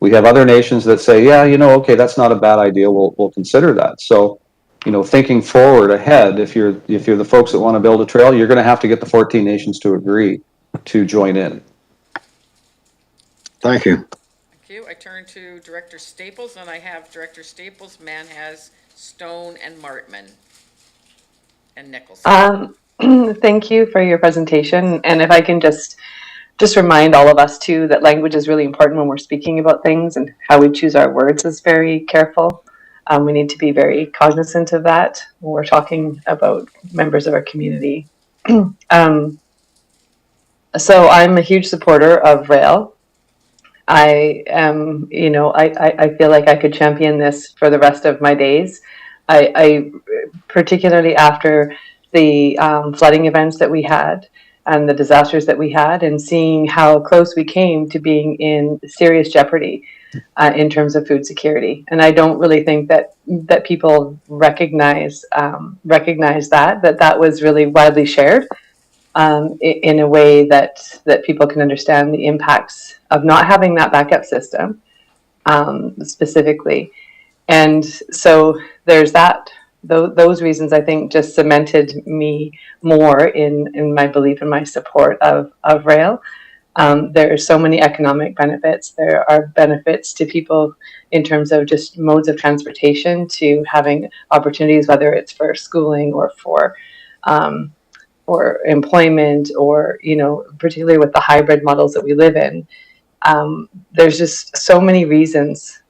We have other nations that say, yeah, you know, okay, that's not a bad idea. We'll consider that. So, you know, thinking forward ahead, if you're the folks that want to build a trail, you're going to have to get the 14 nations to agree to join in. Thank you. Thank you. I turn to Director Staples, and I have Director Staples, Manhas, Stone, and Martman, and Nicholson. Thank you for your presentation. And if I can just remind all of us too that language is really important when we're speaking about things, and how we choose our words is very careful. We need to be very cognizant of that when we're talking about members of our community. So I'm a huge supporter of rail. I am, you know, I feel like I could champion this for the rest of my days. I particularly after the flooding events that we had, and the disasters that we had, and seeing how close we came to being in serious jeopardy in terms of food security. And I don't really think that people recognize that was really widely shared in a way that people can understand the impacts of not having that backup system specifically. And so there's that. Those reasons, I think, just cemented me more in my belief and my support of rail. There are so many economic benefits. There are benefits to people in terms of just modes of transportation, to having opportunities, whether it's for schooling or employment, or, you know, particularly with the hybrid models that we live in. There's just so many reasons.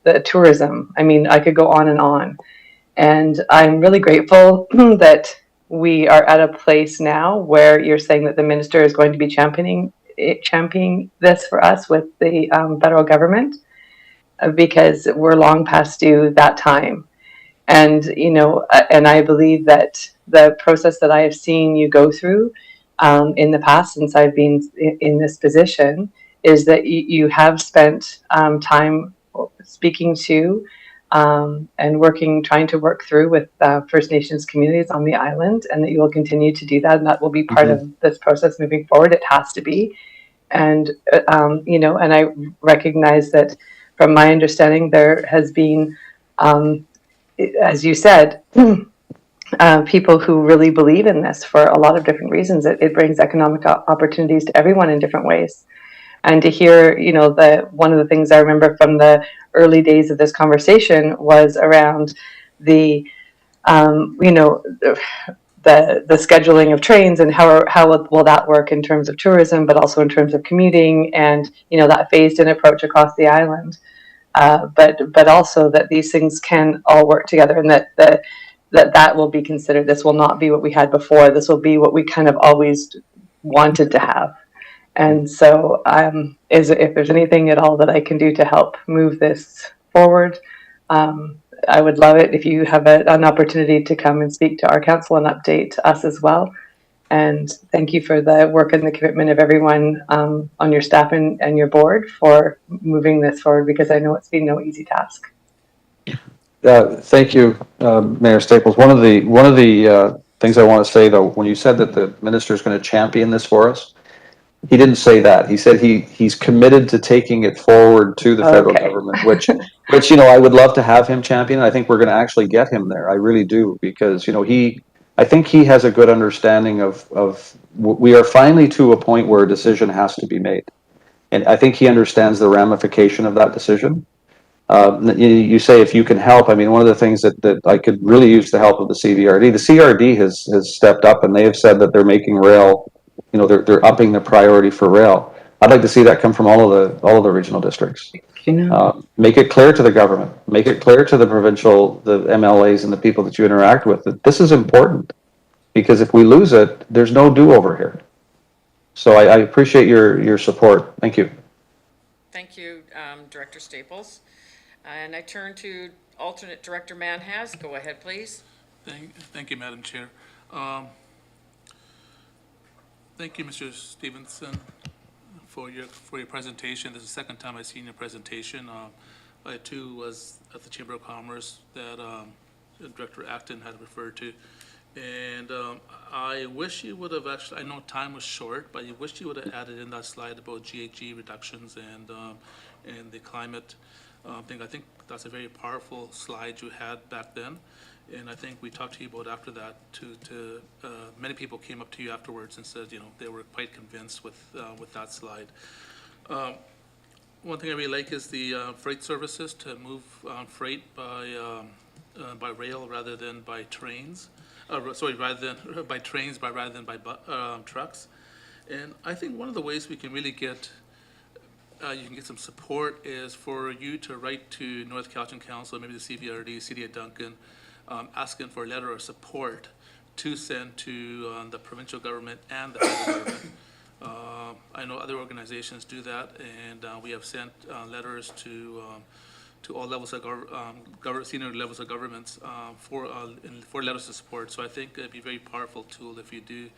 The tourism, I mean, I could go on and on. And I'm really grateful that we are at a place now where you're saying that the minister is going to be championing this for us with the federal government, because we're long past due that time. And, you know, and I believe that the process that I have seen you go through in the past, since I've been in this position, is that you have spent time speaking to and trying to work through with First Nations communities on the island, and that you will continue to do that, and that will be part of this process moving forward. It has to be. And, you know, and I recognize that from my understanding, there has been, as you said, people who really believe in this for a lot of different reasons. It brings economic opportunities to everyone in different ways. And to hear, you know, one of the things I remember from the early days of this conversation was around the, you know, the scheduling of trains, and how will that work in terms of tourism, but also in terms of commuting, and, you know, that phased in approach across the island. But also that these things can all work together, and that will be considered. This will not be what we had before. This will be what we kind of always wanted to have. And so if there's anything at all that I can do to help move this forward, I would love it if you have an opportunity to come and speak to our council and update us as well. And thank you for the work and the commitment of everyone on your staff and your board for moving this forward, because I know it's been no easy task. Thank you, Mayor Staples. One of the things I want to say, though, when you said that the minister is going to champion this for us, he didn't say that. He said he's committed to taking it forward to the federal government, which you know, I would love to have him champion. I think we're going to actually get him there. I really do, because, you know, I think he has a good understanding of we are finally to a point where a decision has to be made, and I think he understands the ramification of that decision. You say if you can help. I mean, one of the things that I could really use the help of the CVRD. The CRD has stepped up, and they have said that they're making rail, you know, they're upping the priority for rail. I'd like to see that come from all of the regional districts. Make it clear to the government, make it clear to the MLAs and the people that you interact with, that this is important, because if we lose it, there's no do-over here. So I appreciate your support. Thank you. Thank you, Director Staples. And I turn to alternate Director Manhas. Go ahead, please. Thank you, Madam Chair. Thank you, Mr. Stevenson, for your presentation. This is the second time I've seen your presentation. I too was at the Chamber of Commerce that Director Acton had referred to. And I wish you would have actually, I know time was short, but I wish you would have added in that slide about GHG reductions and the climate thing. I think that's a very powerful slide you had back then. And I think we talked to you about after that. Many people came up to you afterwards and said, you know, they were quite convinced with that slide. One thing I really like is the freight services, to move freight by rail rather than by trains. Rather than by trains, rather than by trucks. And I think one of the ways we can really get you can get some support is for you to write to North Calgary Council, maybe the CVRD, City of Duncan, asking for a letter of support to send to the provincial government and the federal government. I know other organizations do that, and we have sent letters to all levels of senior levels of governments for letters of support. So I think it'd be a very powerful tool if you do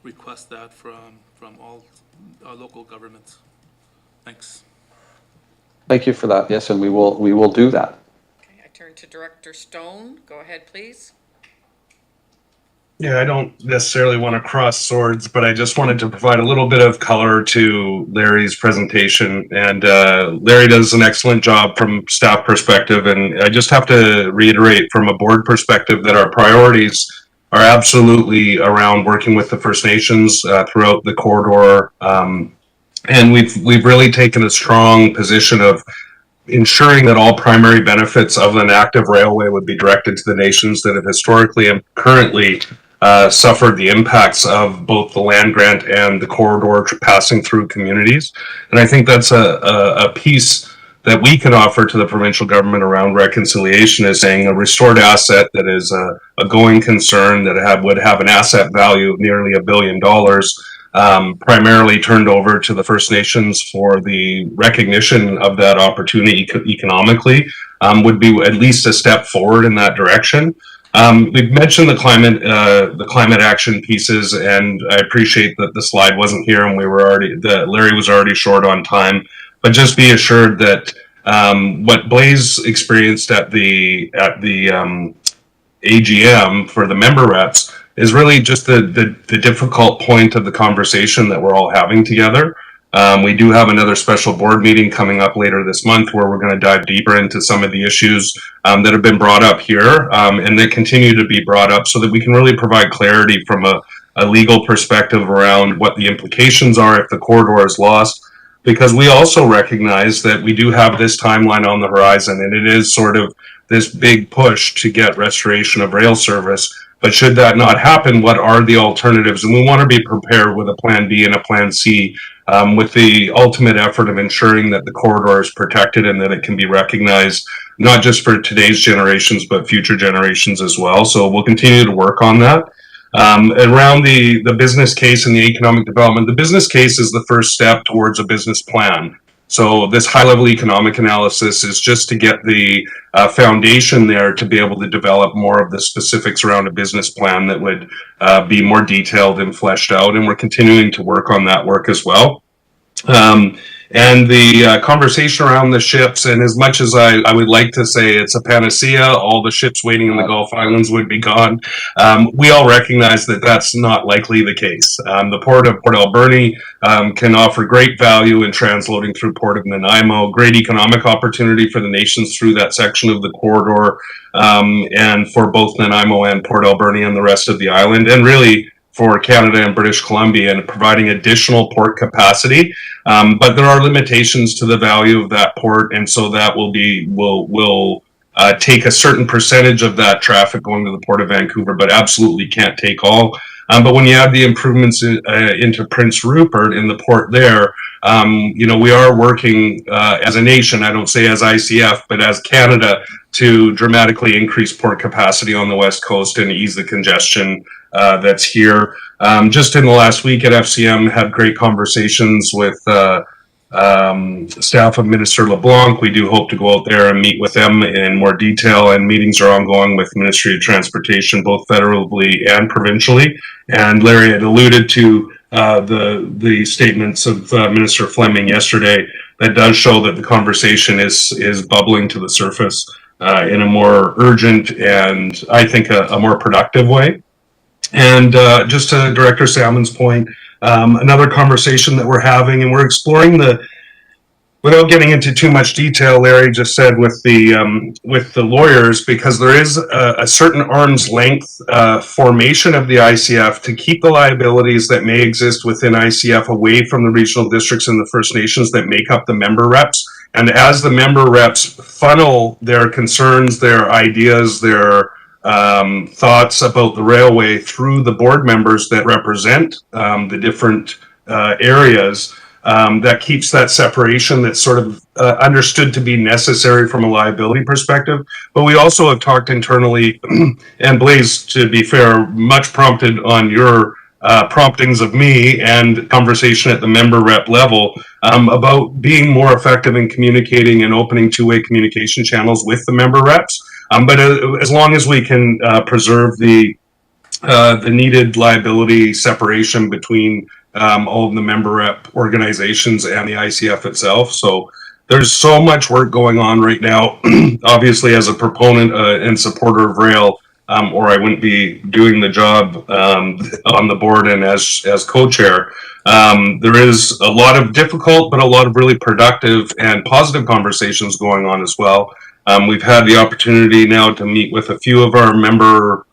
request that from all local governments. Thanks. Thank you for that. Yes, and we will do that. Okay, I turn to Director Stone. Go ahead, please. Yeah, I don't necessarily want to cross swords, but I just wanted to provide a little bit of color to Larry's presentation. And Larry does an excellent job from staff perspective. And I just have to reiterate from a board perspective that our priorities are absolutely around working with the First Nations throughout the corridor. And we've really taken a strong position of ensuring that all primary benefits of an active railway would be directed to the nations that have historically and currently suffered the impacts of both the land grant and the corridor passing through communities. And I think that's a piece that we can offer to the provincial government around reconciliation, is saying a restored asset that is a going concern that would have an asset value of nearly $1 billion, primarily turned over to the First Nations for the recognition of that opportunity economically, would be at least a step forward in that direction. We've mentioned the climate action pieces, and I appreciate that the slide wasn't here and Larry was already short on time. But just be assured that what Blaze experienced at the AGM for the member reps is really just the difficult point of the conversation that we're all having together. We do have another special board meeting coming up later this month where we're going to dive deeper into some of the issues that have been brought up here and that continue to be brought up, so that we can really provide clarity from a legal perspective around what the implications are if the corridor is lost. Because we also recognize that we do have this timeline on the horizon, and it is sort of this big push to get restoration of rail service. But should that not happen, what are the alternatives? And we want to be prepared with a plan B and a plan C, with the ultimate effort of ensuring that the corridor is protected and that it can be recognized, not just for today's generations, but future generations as well. So we'll continue to work on that. Around the business case and the economic development, the business case is the first step towards a business plan. So this high-level economic analysis is just to get the foundation there to be able to develop more of the specifics around a business plan that would be more detailed and fleshed out. And we're continuing to work on that work as well. And the conversation around the ships, and as much as I would like to say it's a panacea, all the ships waiting in the Gulf Islands would be gone, we all recognize that that's not likely the case. The Port of Port Alberni can offer great value in transloading through Port of Nanaimo, great economic opportunity for the nations through that section of the corridor, and for both Nanaimo and Port Alberni and the rest of the island, and really for Canada and British Columbia, and providing additional port capacity. But there are limitations to the value of that port, and so that will take a certain percentage of that traffic going to the Port of Vancouver, but absolutely can't take all. But when you add the improvements into Prince Rupert in the port there, we are working as a nation, I don't say as ICF, but as Canada, to dramatically increase port capacity on the West Coast and ease the congestion that's here. Just in the last week at FCM, had great conversations with staff of Minister LeBlanc. We do hope to go out there and meet with them in more detail, and meetings are ongoing with Ministry of Transportation, both federally and provincially. And Larry had alluded to the statements of Minister Fleming yesterday that does show that the conversation is bubbling to the surface in a more urgent and I think a more productive way. And just to Director Salmon's point, another conversation that we're having, and we're exploring without getting into too much detail, Larry just said with the lawyers, because there is a certain arm's length formation of the ICF to keep the liabilities that may exist within ICF away from the regional districts and the First Nations that make up the member reps. And as the member reps funnel their concerns, their ideas, their thoughts about the railway through the board members that represent the different areas, that keeps that separation that's sort of understood to be necessary from a liability perspective. But we also have talked internally, and Blaze, to be fair, much prompted on your promptings of me and conversation at the member rep level about being more effective in communicating and opening two-way communication channels with the member reps. But as long as we can preserve the the needed liability separation between all of the member rep organizations and the ICF itself. So there's so much work going on right now. Obviously, as a proponent and supporter of rail, or I wouldn't be doing the job on the board and as co-chair. There is a lot of difficult, but a lot of really productive and positive conversations going on as well. We've had the opportunity now to meet with a few of our member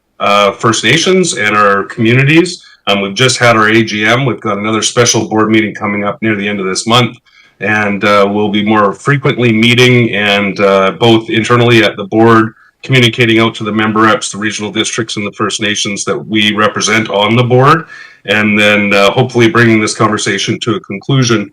First Nations and our communities. We've just had our AGM. We've got another special board meeting coming up near the end of this month. And we'll be more frequently meeting and both internally at the board, communicating out to the member reps, the regional districts, and the First Nations that we represent on the board. And then hopefully bringing this conversation to a conclusion.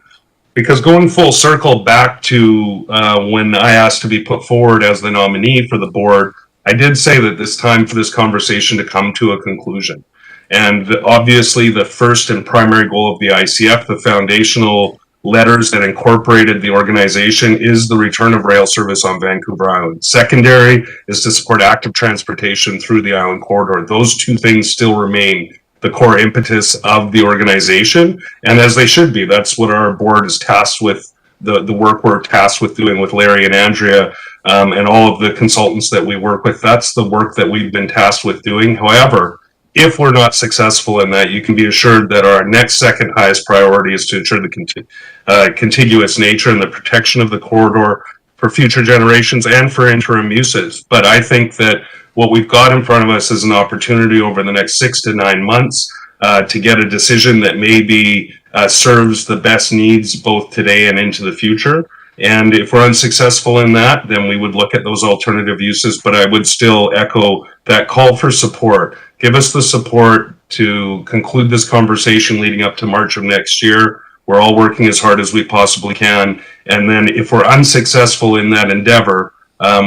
Because going full circle back to when I asked to be put forward as the nominee for the board, I did say that it's time for this conversation to come to a conclusion. And obviously the first and primary goal of the ICF, the foundational letters that incorporated the organization, is the return of rail service on Vancouver Island. Secondary is to support active transportation through the island corridor. Those two things still remain the core impetus of the organization, and as they should be. That's what our board is tasked with, the work we're tasked with doing with Larry and Andrea and all of the consultants that we work with. That's the work that we've been tasked with doing. However, if we're not successful in that, you can be assured that our next second highest priority is to ensure the contiguous nature and the protection of the corridor for future generations and for interim uses. But I think that what we've got in front of us is an opportunity over the next 6 to 9 months to get a decision that maybe serves the best needs both today and into the future. And if we're unsuccessful in that, then we would look at those alternative uses. But I would still echo that call for support. Give us the support to conclude this conversation leading up to March of next year. We're all working as hard as we possibly can. And then if we're unsuccessful in that endeavor,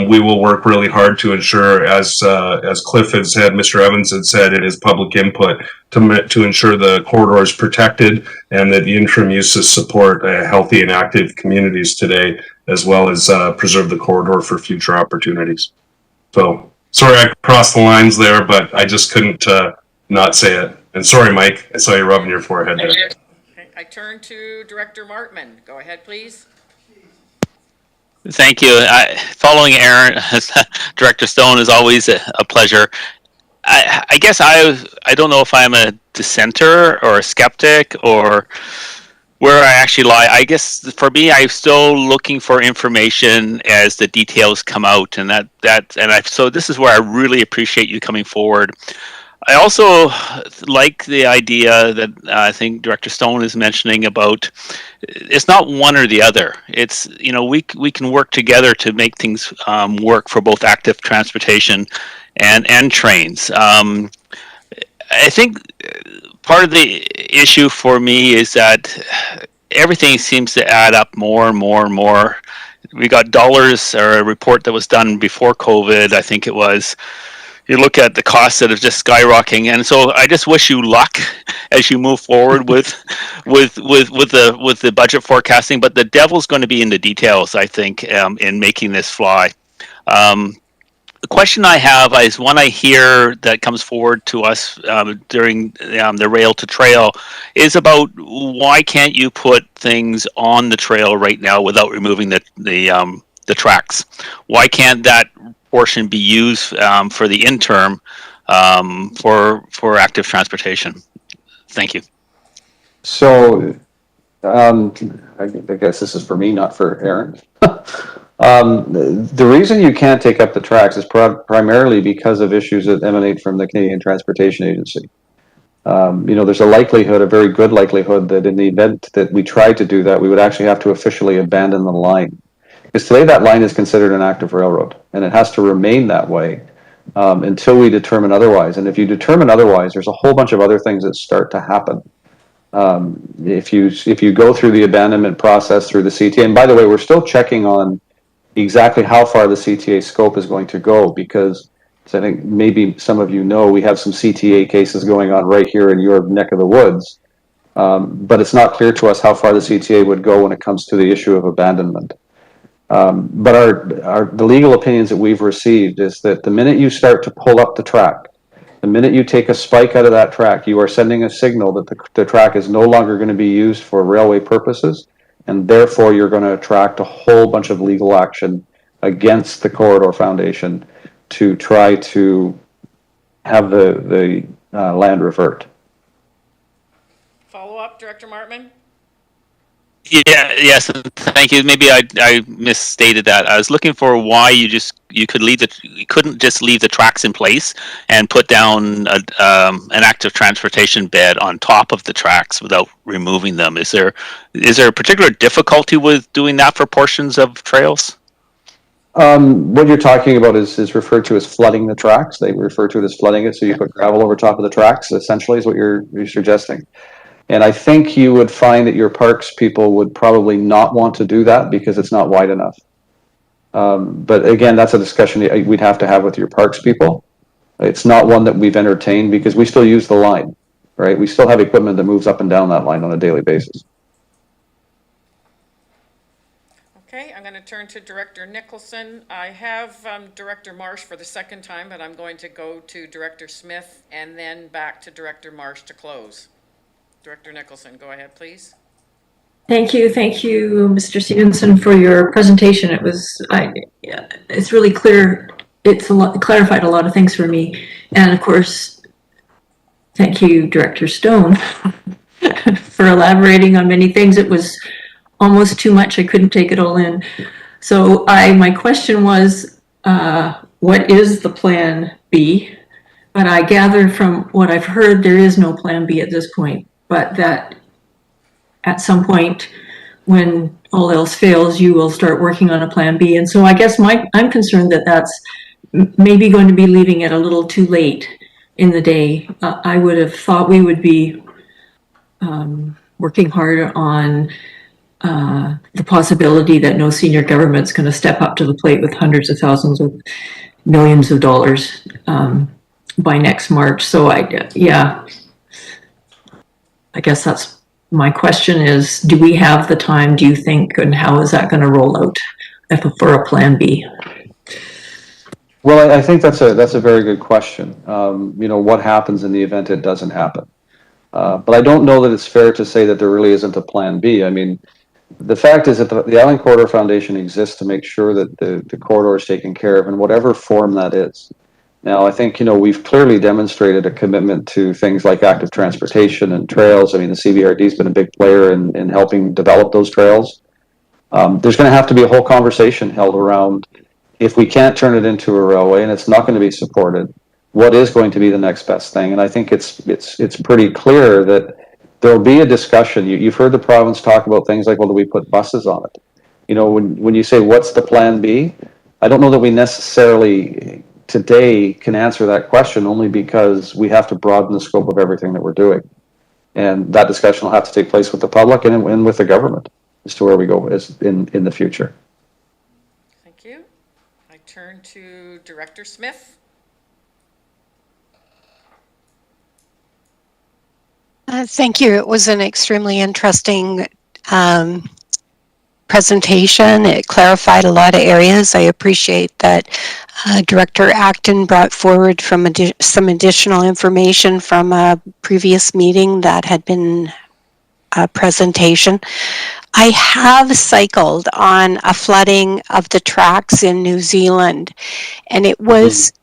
we will work really hard to ensure, as Cliff had said, Mr. Evans had said in his public input, to ensure the corridor is protected and that the interim uses support healthy and active communities today, as well as preserve the corridor for future opportunities. So, sorry I crossed the lines there, but I just couldn't not say it. And sorry, Mike, I saw you rubbing your forehead there. Okay, I turn to Director Martman. Go ahead, please. Thank you. Following Aaron, Director Stone, is always a pleasure. I guess I don't know if I'm a dissenter or a skeptic or where I actually lie. I guess for me, I'm still looking for information as the details come out, and so this is where I really appreciate you coming forward. I also like the idea that I think Director Stone is mentioning about it's not one or the other. It's, we can work together to make things work for both active transportation and trains. I think part of the issue for me is that everything seems to add up more and more and more. We got dollars, or a report that was done before COVID, I think it was. You look at the costs that are just skyrocketing, and so I just wish you luck as you move forward with the budget forecasting. But the devil's going to be in the details, I think, in making this fly. The question I have is one I hear that comes forward to us during the rail to trail is about why can't you put things on the trail right now without removing the tracks? Why can't that portion be used for the interim for active transportation? Thank you. So, I guess this is for me, not for Aaron. The reason you can't take up the tracks is primarily because of issues that emanate from the Canadian Transportation Agency. There's a very good likelihood that in the event that we tried to do that, we would actually have to officially abandon the line. Because today that line is considered an active railroad, and it has to remain that way until we determine otherwise. And if you determine otherwise, there's a whole bunch of other things that start to happen. If you go through the abandonment process through the CTA, and by the way, we're still checking on exactly how far the CTA scope is going to go, because as I think maybe some of you know, we have some CTA cases going on right here in your neck of the woods. But it's not clear to us how far the CTA would go when it comes to the issue of abandonment. But the legal opinions that we've received is that the minute you start to pull up the track, The minute you take a spike out of that track, you are sending a signal that the track is no longer going to be used for railway purposes, and therefore you're going to attract a whole bunch of legal action against the Corridor Foundation to try to have the land revert. Follow up, Director Martman? Yeah, yes, thank you. Maybe I misstated that. I was looking for why you couldn't just leave the tracks in place and put down an active transportation bed on top of the tracks without removing them. Is there a particular difficulty with doing that for portions of trails? What you're talking about is referred to as flooding the tracks. They refer to it as flooding it, so you put gravel over top of the tracks, essentially is what you're suggesting. And I think you would find that your parks people would probably not want to do that because it's not wide enough. But again, that's a discussion we'd have to have with your parks people. It's not one that we've entertained because we still use the line, right? We still have equipment that moves up and down that line on a daily basis. Okay, I'm going to turn to Director Nicholson. I have Director Marsh for the second time, but I'm going to go to Director Smith and then back to Director Marsh to close. Director Nicholson, go ahead, please. Thank you, Mr. Stevenson, for your presentation. It's really clear. Clarified a lot of things for me, and of course, thank you, Director Stone, for elaborating on many things. It was almost too much. I couldn't take it all in. So my question was, what is the plan B? But I gather from what I've heard, there is no plan B at this point, but that at some point when all else fails, you will start working on a plan B. And so I guess I'm concerned that that's maybe going to be leaving it a little too late in the day. I would have thought we would be working hard on the possibility that no senior government's going to step up to the plate with hundreds of thousands of millions of dollars by next March. So I guess that's my question is, do we have the time, do you think, and how is that going to roll out for a plan B? Well, I think that's a very good question. What happens in the event it doesn't happen? But I don't know that it's fair to say that there really isn't a plan B. I mean, the fact is that the Island Corridor Foundation exists to make sure that the corridor is taken care of in whatever form that is. Now, I think, we've clearly demonstrated a commitment to things like active transportation and trails. I mean, the CVRD has been a big player in helping develop those trails. There's going to have to be a whole conversation held around, if we can't turn it into a railway and it's not going to be supported, what is going to be the next best thing? And I think it's pretty clear that there'll be a discussion. You've heard the province talk about things like, well, do we put buses on it? When you say, what's the plan B? I don't know that we necessarily today can answer that question, only because we have to broaden the scope of everything that we're doing. And that discussion will have to take place with the public and with the government as to where we go in the future. Thank you. I turn to Director Smith. Thank you. It was an extremely interesting presentation. It clarified a lot of areas. I appreciate that Director Acton brought forward some additional information from a previous meeting that had been a presentation. I have cycled on a flooding of the tracks in New Zealand, and it was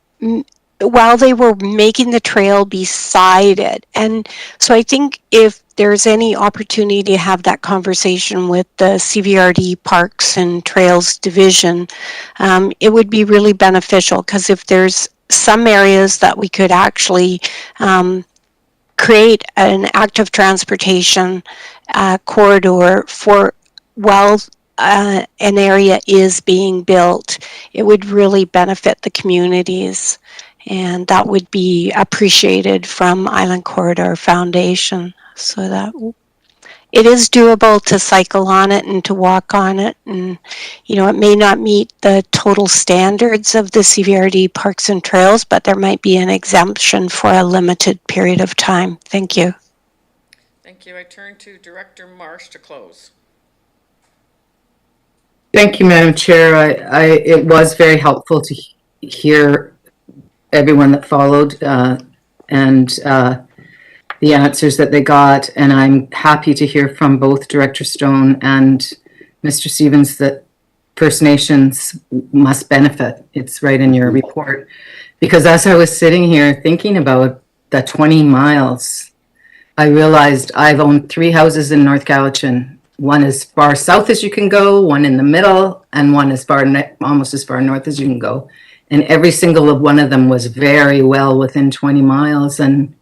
while they were making the trail beside it. And so I think if there's any opportunity to have that conversation with the CVRD Parks and Trails Division, it would be really beneficial, because if there's some areas that we could actually create an active transportation corridor for while an area is being built, it would really benefit the communities. And that would be appreciated from Island Corridor Foundation, so that it is doable to cycle on it and to walk on it. And, it may not meet the total standards of the CVRD Parks and Trails, but there might be an exemption for a limited period of time. Thank you. Thank you. I turn to Director Marsh to close. Thank you, Madam Chair. It was very helpful to hear everyone that followed and the answers that they got. And I'm happy to hear from both Director Stone and Mr. Stevens that First Nations must benefit. It's right in your report. Because as I was sitting here thinking about the 20 miles, I realized I've owned 3 houses in North Cowichan. One as far south as you can go, one in the middle, and one as far almost as far north as you can go. And every single one of them was very well within 20 miles and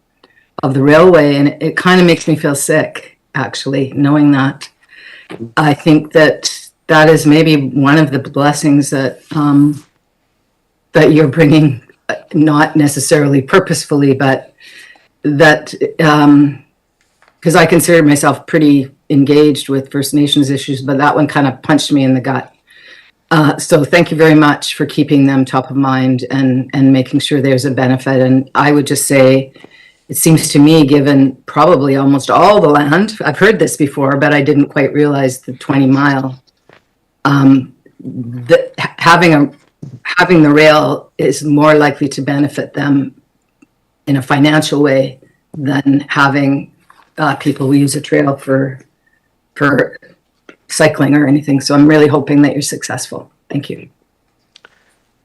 of the railway. And it kind of makes me feel sick, actually, knowing that. I think that that is maybe one of the blessings that that you're bringing, not necessarily purposefully, but that because I consider myself pretty engaged with First Nations issues, but that one kind of punched me in the gut. So thank you very much for keeping them top of mind and making sure there's a benefit. And I would just say, it seems to me, given probably almost all the land, I've heard this before, but I didn't quite realize the 20 mile, that having the rail is more likely to benefit them in a financial way than having people who use a trail for cycling or anything. So I'm really hoping that you're successful. Thank you.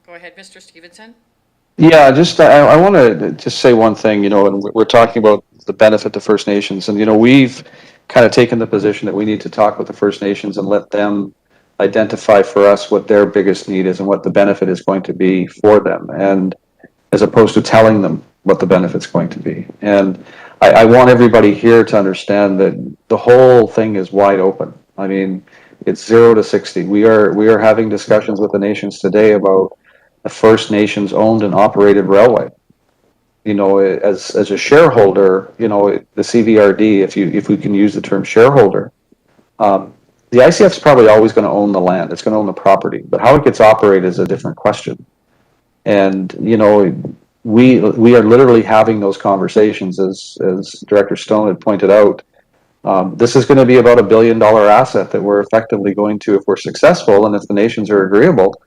Go ahead, Mr. Stevenson. Yeah, just I want to just say one thing, and we're talking about the benefit to First Nations, and we've kind of taken the position that we need to talk with the First Nations and let them identify for us what their biggest need is and what the benefit is going to be for them, and as opposed to telling them what the benefit's going to be. And I want everybody here to understand that the whole thing is wide open. I mean, it's 0 to 60. We are having discussions with the nations today about a First Nations owned and operated railway. As a shareholder, the CVRD, if we can use the term shareholder, the ICF is probably always going to own the land. It's going to own the property, but how it gets operated is a different question. And we are literally having those conversations, as Director Stone had pointed out. This is going to be about $1 billion asset that we're effectively going to, if we're successful and if the nations are agreeable,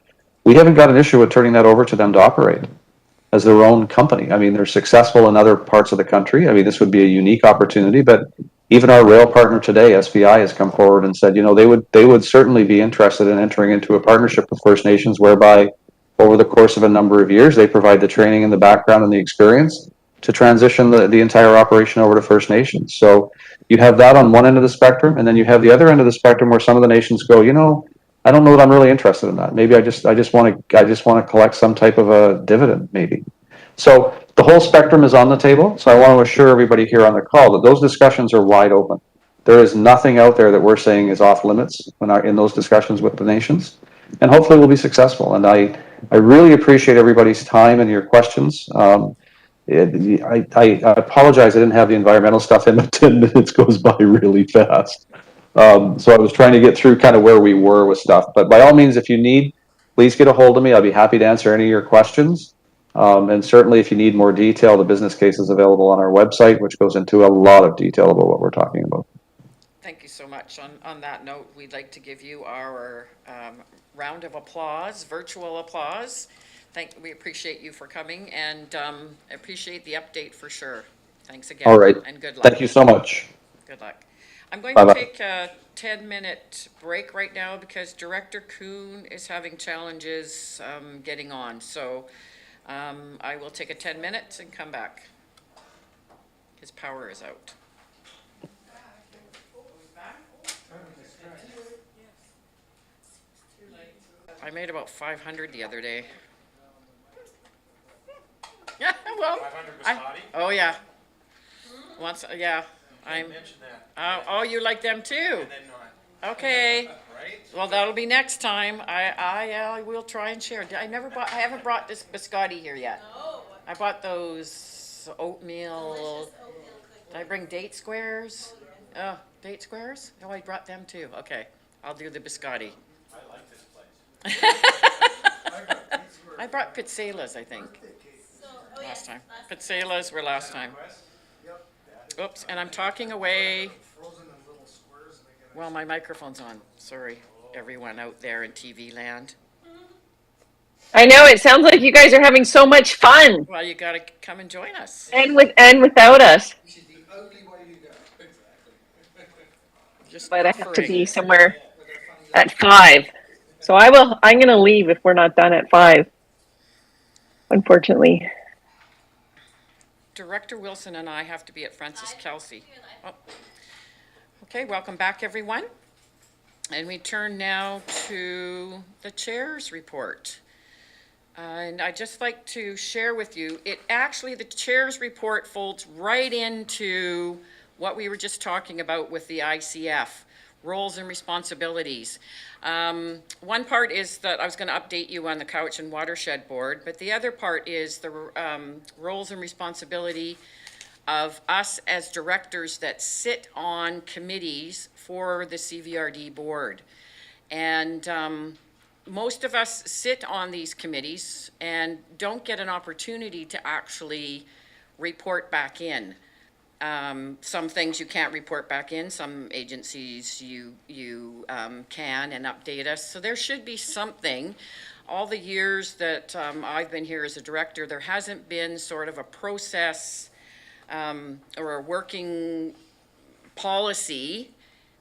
we haven't got an issue with turning that over to them to operate as their own company. I mean, they're successful in other parts of the country. I mean, this would be a unique opportunity, but even our rail partner today, SBI, has come forward and said, they would certainly be interested in entering into a partnership with First Nations whereby over the course of a number of years, they provide the training and the background and the experience to transition the entire operation over to First Nations. So you have that on one end of the spectrum, and then you have the other end of the spectrum where some of the nations go, I don't know that I'm really interested in that. Maybe I just want to collect some type of a dividend, maybe. So the whole spectrum is on the table. So I want to assure everybody here on the call that those discussions are wide open. There is nothing out there that we're saying is off limits in those discussions with the nations, and hopefully we'll be successful. And I really appreciate everybody's time and your questions. I apologize I didn't have the environmental stuff in, but 10 minutes goes by really fast. So I was trying to get through kind of where we were with stuff. But by all means, if you need, please get a hold of me. I'll be happy to answer any of your questions. And certainly if you need more detail, the business case is available on our website, which goes into a lot of detail about what we're talking about. Thank you so much. On that note, we'd like to give you our round of applause, virtual applause. We appreciate you for coming and appreciate the update for sure. Thanks again. All right. And good luck. Thank you so much. Good luck. I'm going Bye-bye. to take a 10-minute break right now because Director Kuhn is having challenges getting on. So I will take a 10 minutes and come back. His power is out. I made about 500 the other day. Yeah, well, 500 oh yeah. Once, yeah, oh, you like them too? Okay. Well, that'll be next time. I will try and share. I haven't brought this biscotti here yet. I bought those oatmeal. Did I bring date squares? Oh, date squares? Oh, I brought them too. Okay, I'll do the biscotti. I like this place. I brought pizzelas, I think, last time. Pizzelas were last time. Oops, and I'm talking away. Well, my microphone's on. Sorry, everyone out there in TV land. I know, it sounds like you guys are having so much fun, Well, you gotta come and join us. and without us. Just But I have to buffering. be somewhere at 5. So I'm gonna leave if we're not done at 5, unfortunately. Director Wilson and I have to be at Francis Kelsey. Oh. Okay, welcome back, everyone. And we turn now to the chair's report. And I'd just like to share with you, the chair's report folds right into what we were just talking about with the ICF, roles and responsibilities. One part is that I was going to update you on the Cowichan Watershed Board, but the other part is the roles and responsibility of us as directors that sit on committees for the CVRD board. And most of us sit on these committees and don't get an opportunity to actually report back in. Some things you can't report back in, some agencies you can and update us. So there should be something. All the years that I've been here as a director, there hasn't been sort of a process or a working policy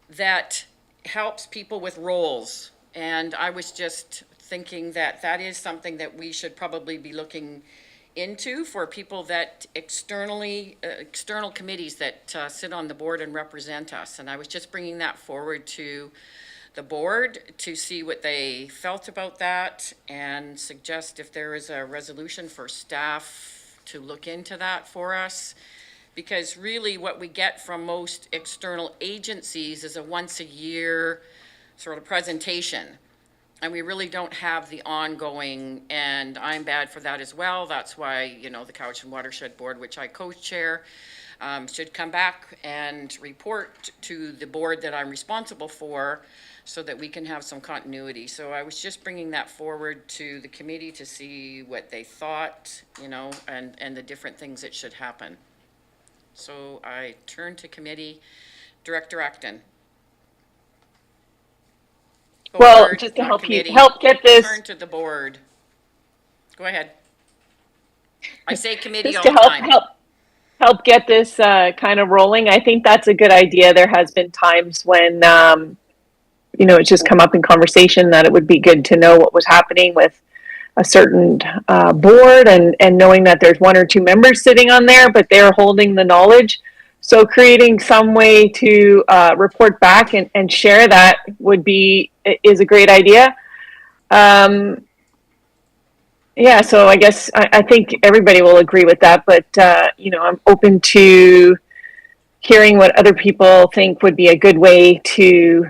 that helps people with roles. And I was just thinking that that is something that we should probably be looking into for people that external committees that sit on the board and represent us. And I was just bringing that forward to the board to see what they felt about that and suggest if there is a resolution for staff to look into that for us. Because really what we get from most external agencies is a once a year sort of presentation. And we really don't have the ongoing, and I'm bad for that as well. That's why, the Cowichan Watershed Board, which I co-chair, should come back and report to the board that I'm responsible for so that we can have some continuity. So I was just bringing that forward to the committee to see what they thought, and the different things that should happen. So I turn to committee. Director Acton. Well, Board, just to not help committee. get this, Turn to the board. Go ahead. I say committee just all to the time. help get this kind of rolling. I think that's a good idea. There has been times when it's just come up in conversation that it would be good to know what was happening with a certain board, and knowing that there's 1 or 2 members sitting on there, but they're holding the knowledge. So creating some way to report back and share that is a great idea. Yeah, so I guess I think everybody will agree with that, but I'm open to hearing what other people think would be a good way to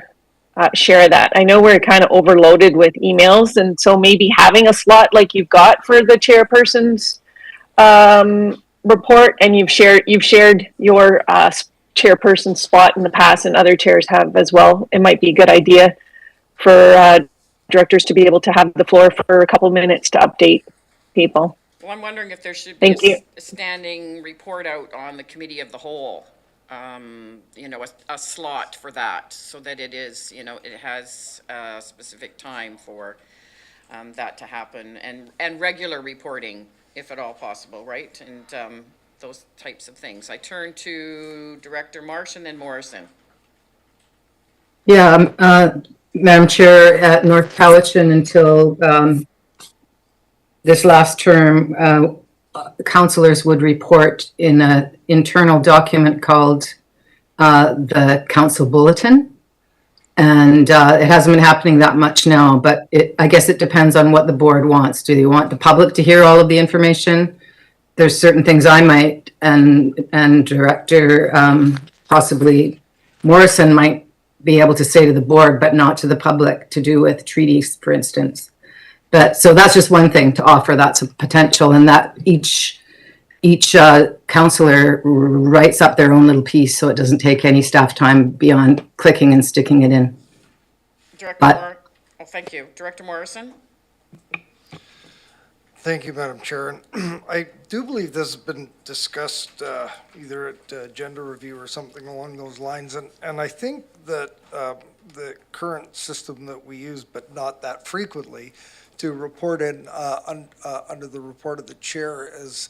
share that. I know we're kind of overloaded with emails, and so maybe having a slot like you've got for the chairperson's report, and you've shared your chairperson spot in the past, and other chairs have as well. It might be a good idea for directors to be able to have the floor for a couple minutes to update people. Well, I'm wondering if there should be Thank you. a standing report out on the committee of the whole. A slot for that, so that it is, it has a specific time for that to happen, and regular reporting, if at all possible, right? And those types of things. I turn to Director Marsh and then Morrison. Yeah, Madam Chair, at North Cowichan until this last term, councillors would report in an internal document called the Council Bulletin. And it hasn't been happening that much now, but I guess it depends on what the board wants. Do they want the public to hear all of the information? There's certain things I might, and Director possibly Morrison might be able to say to the board, but not to the public, to do with treaties, for instance. But so that's just one thing to offer. That's a potential, and that each councillor writes up their own little piece, so it doesn't take any staff time beyond clicking and sticking it in. Thank you. Director Morrison? Thank you, Madam Chair. And I do believe this has been discussed either at agenda review or something along those lines. And I think that the current system that we use, but not that frequently, to report in under the report of the chair is,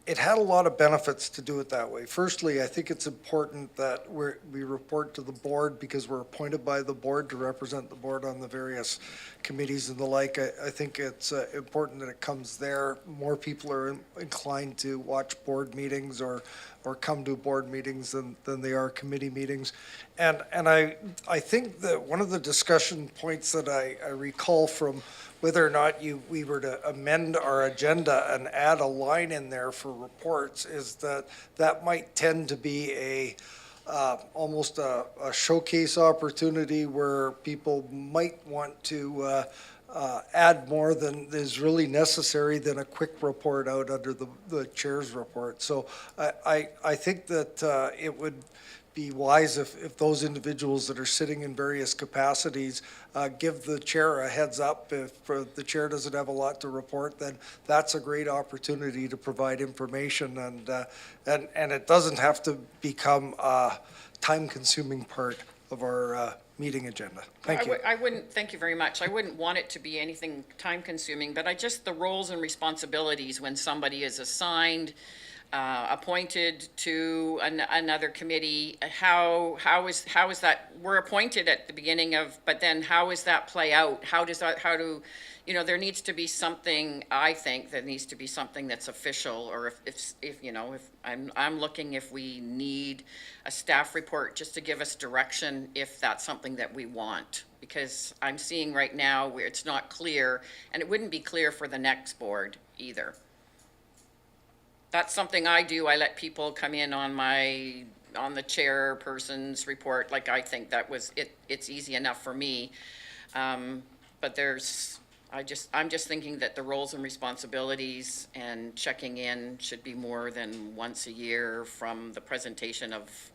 it had a lot of benefits to do it that way. Firstly, I think it's important that we report to the board because we're appointed by the board to represent the board on the various committees and the like. I think it's important that it comes there. More people are inclined to watch board meetings or come to board meetings than they are committee meetings. And I think that one of the discussion points that I recall from whether or not we were to amend our agenda and add a line in there for reports is that might tend to be almost a showcase opportunity where people might want to add more than is really necessary than a quick report out under the chair's report. So I think that it would be wise if those individuals that are sitting in various capacities give the chair a heads up. If the chair doesn't have a lot to report, then that's a great opportunity to provide information, and it doesn't have to become a time-consuming part of our meeting agenda. Thank you. I wouldn't, thank you very much. I wouldn't want it to be anything time-consuming, but the roles and responsibilities when somebody is assigned, appointed to another committee, how is that, we're appointed at the beginning of, but then how does that play out? There needs to be something, I think, there needs to be something that's official, or if I'm looking if we need a staff report just to give us direction if that's something that we want. Because I'm seeing right now where it's not clear, and it wouldn't be clear for the next board either. That's something I do. I let people come in on the chairperson's report. Like, I think that was it. It's easy enough for me. But I'm just thinking that the roles and responsibilities and checking in should be more than once a year from the presentation of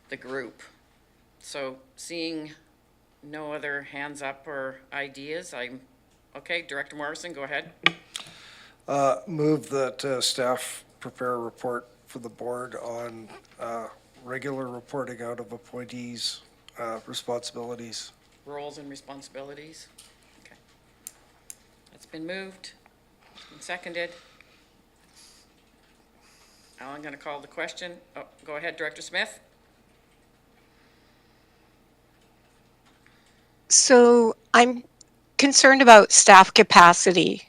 the group. So seeing no other hands up or ideas, okay, Director Morrison, go ahead. Move that staff prepare a report for the board on regular reporting out of appointees' responsibilities. Roles and responsibilities. Okay. That's been moved and seconded. Now I'm going to call the question. Oh, go ahead, Director Smith. So I'm concerned about staff capacity.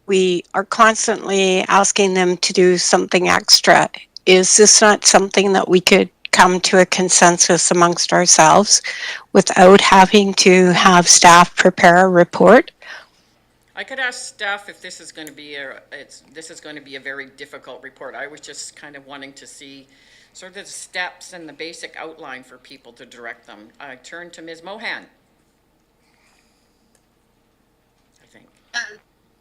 We are constantly asking them to do something extra. Is this not something that we could come to a consensus amongst ourselves without having to have staff prepare a report? I could ask staff if this is going to be a very difficult report. I was just kind of wanting to see sort of the steps and the basic outline for people to direct them. I turn to Ms. Mohan.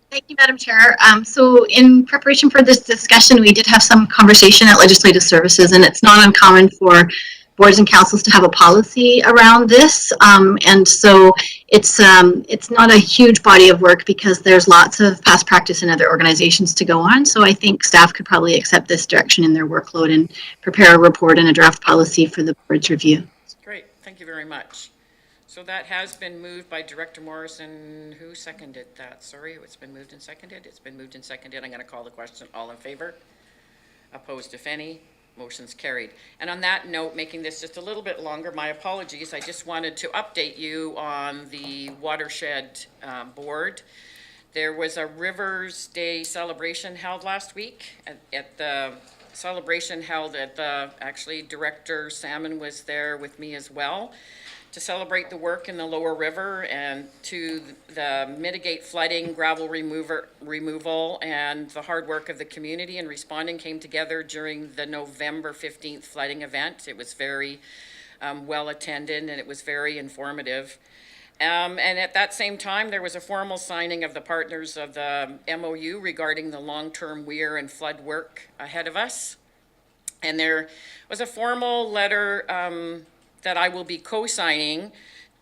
Thank you, Madam Chair. So in preparation for this discussion, we did have some conversation at Legislative Services, and it's not uncommon for boards and councils to have a policy around this. And so it's not a huge body of work because there's lots of past practice in other organizations to go on. So I think staff could probably accept this direction in their workload and prepare a report and a draft policy for the board's review. Great, thank you very much. So that has been moved by Director Morrison. Who seconded that? Sorry, it's been moved and seconded. It's been moved and seconded. I'm going to call the question. All in favor? Opposed, if any? Motion's carried. And on that note, making this just a little bit longer, my apologies. I just wanted to update you on the watershed board. There was a Rivers Day celebration held last week at the celebration held at actually Director Salmon was there with me as well, to celebrate the work in the lower river and to mitigate flooding, gravel removal, and the hard work of the community and responding came together during the November 15th flooding event. It was very well attended and it was very informative. And at that same time, there was a formal signing of the partners of the MOU regarding the long-term weir and flood work ahead of us. And there was a formal letter that I will be co-signing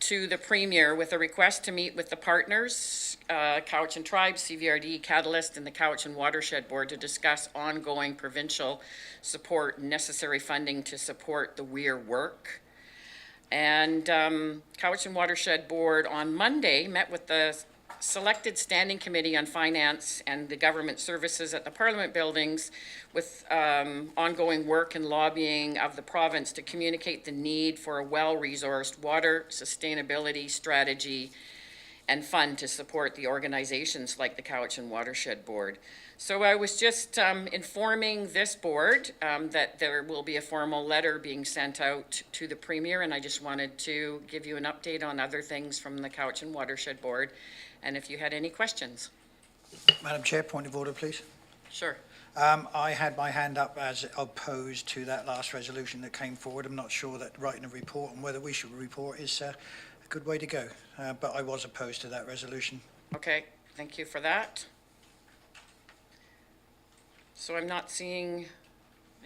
to the Premier with a request to meet with the partners, Cowichan Tribe, CVRD, Catalyst, and the Cowichan Watershed Board to discuss ongoing provincial support and necessary funding to support the weir work. And Cowichan Watershed Board on Monday met with the selected Standing Committee on Finance and the Government Services at the Parliament buildings with ongoing work and lobbying of the province to communicate the need for a well-resourced water sustainability strategy and fund to support the organizations like the Cowichan Watershed Board. So I was just informing this board that there will be a formal letter being sent out to the Premier, and I just wanted to give you an update on other things from the Cowichan Watershed Board, and if you had any questions. Madam Chair, point of order, please. Sure. I had my hand up as opposed to that last resolution that came forward. I'm not sure that writing a report on whether we should report is a good way to go, but I was opposed to that resolution. Okay, thank you for that. So I'm not seeing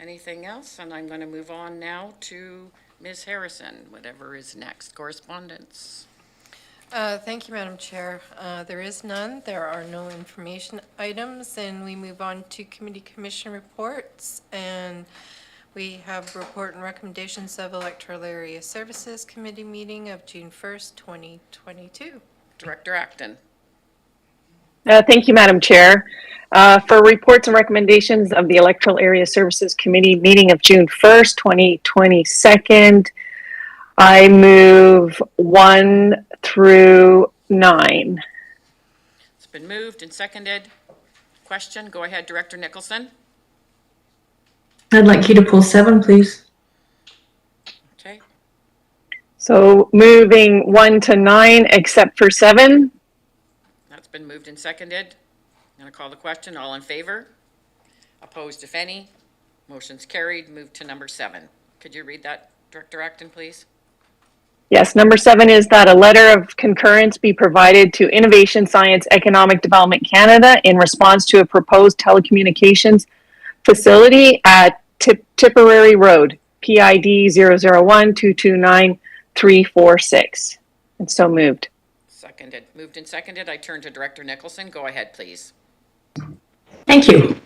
anything else, and I'm going to move on now to Ms. Harrison, whatever is next. Correspondence. Thank you, Madam Chair. There is none. There are no information items, and we move on to committee commission reports. And we have report and recommendations of Electoral Area Services Committee meeting of June 1st, 2022. Director Acton. Thank you, Madam Chair. For reports and recommendations of the Electoral Area Services Committee meeting of June 1st, 2022, I move 1 through 9. It's been moved and seconded. Question, go ahead, Director Nicholson. I'd like you to pull 7, please. Okay. So moving 1 to 9 except for 7. That's been moved and seconded. I'm going to call the question. All in favor? Opposed, if any? Motion's carried. Move to number 7. Could you read that, Director Acton, please? Yes, number 7 is that a letter of concurrence be provided to Innovation Science Economic Development Canada in response to a proposed telecommunications facility at Tipperary Road, PID 001-229-346. And so moved. Seconded. Moved and seconded. I turn to Director Nicholson. Go ahead, please. Thank you.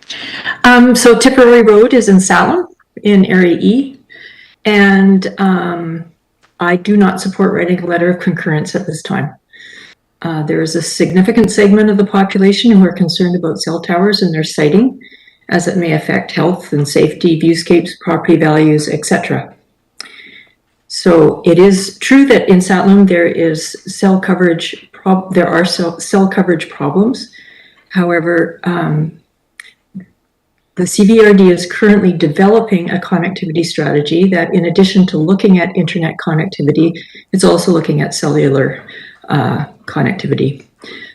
So Tipperary Road is in Salem in Area E, and I do not support writing a letter of concurrence at this time. There is a significant segment of the population who are concerned about cell towers and their siting, as it may affect health and safety, viewscapes, property values, etc. So it is true that in Salem there is cell coverage. There are cell coverage problems. However, the CVRD is currently developing a connectivity strategy that, in addition to looking at internet connectivity, it's also looking at cellular connectivity.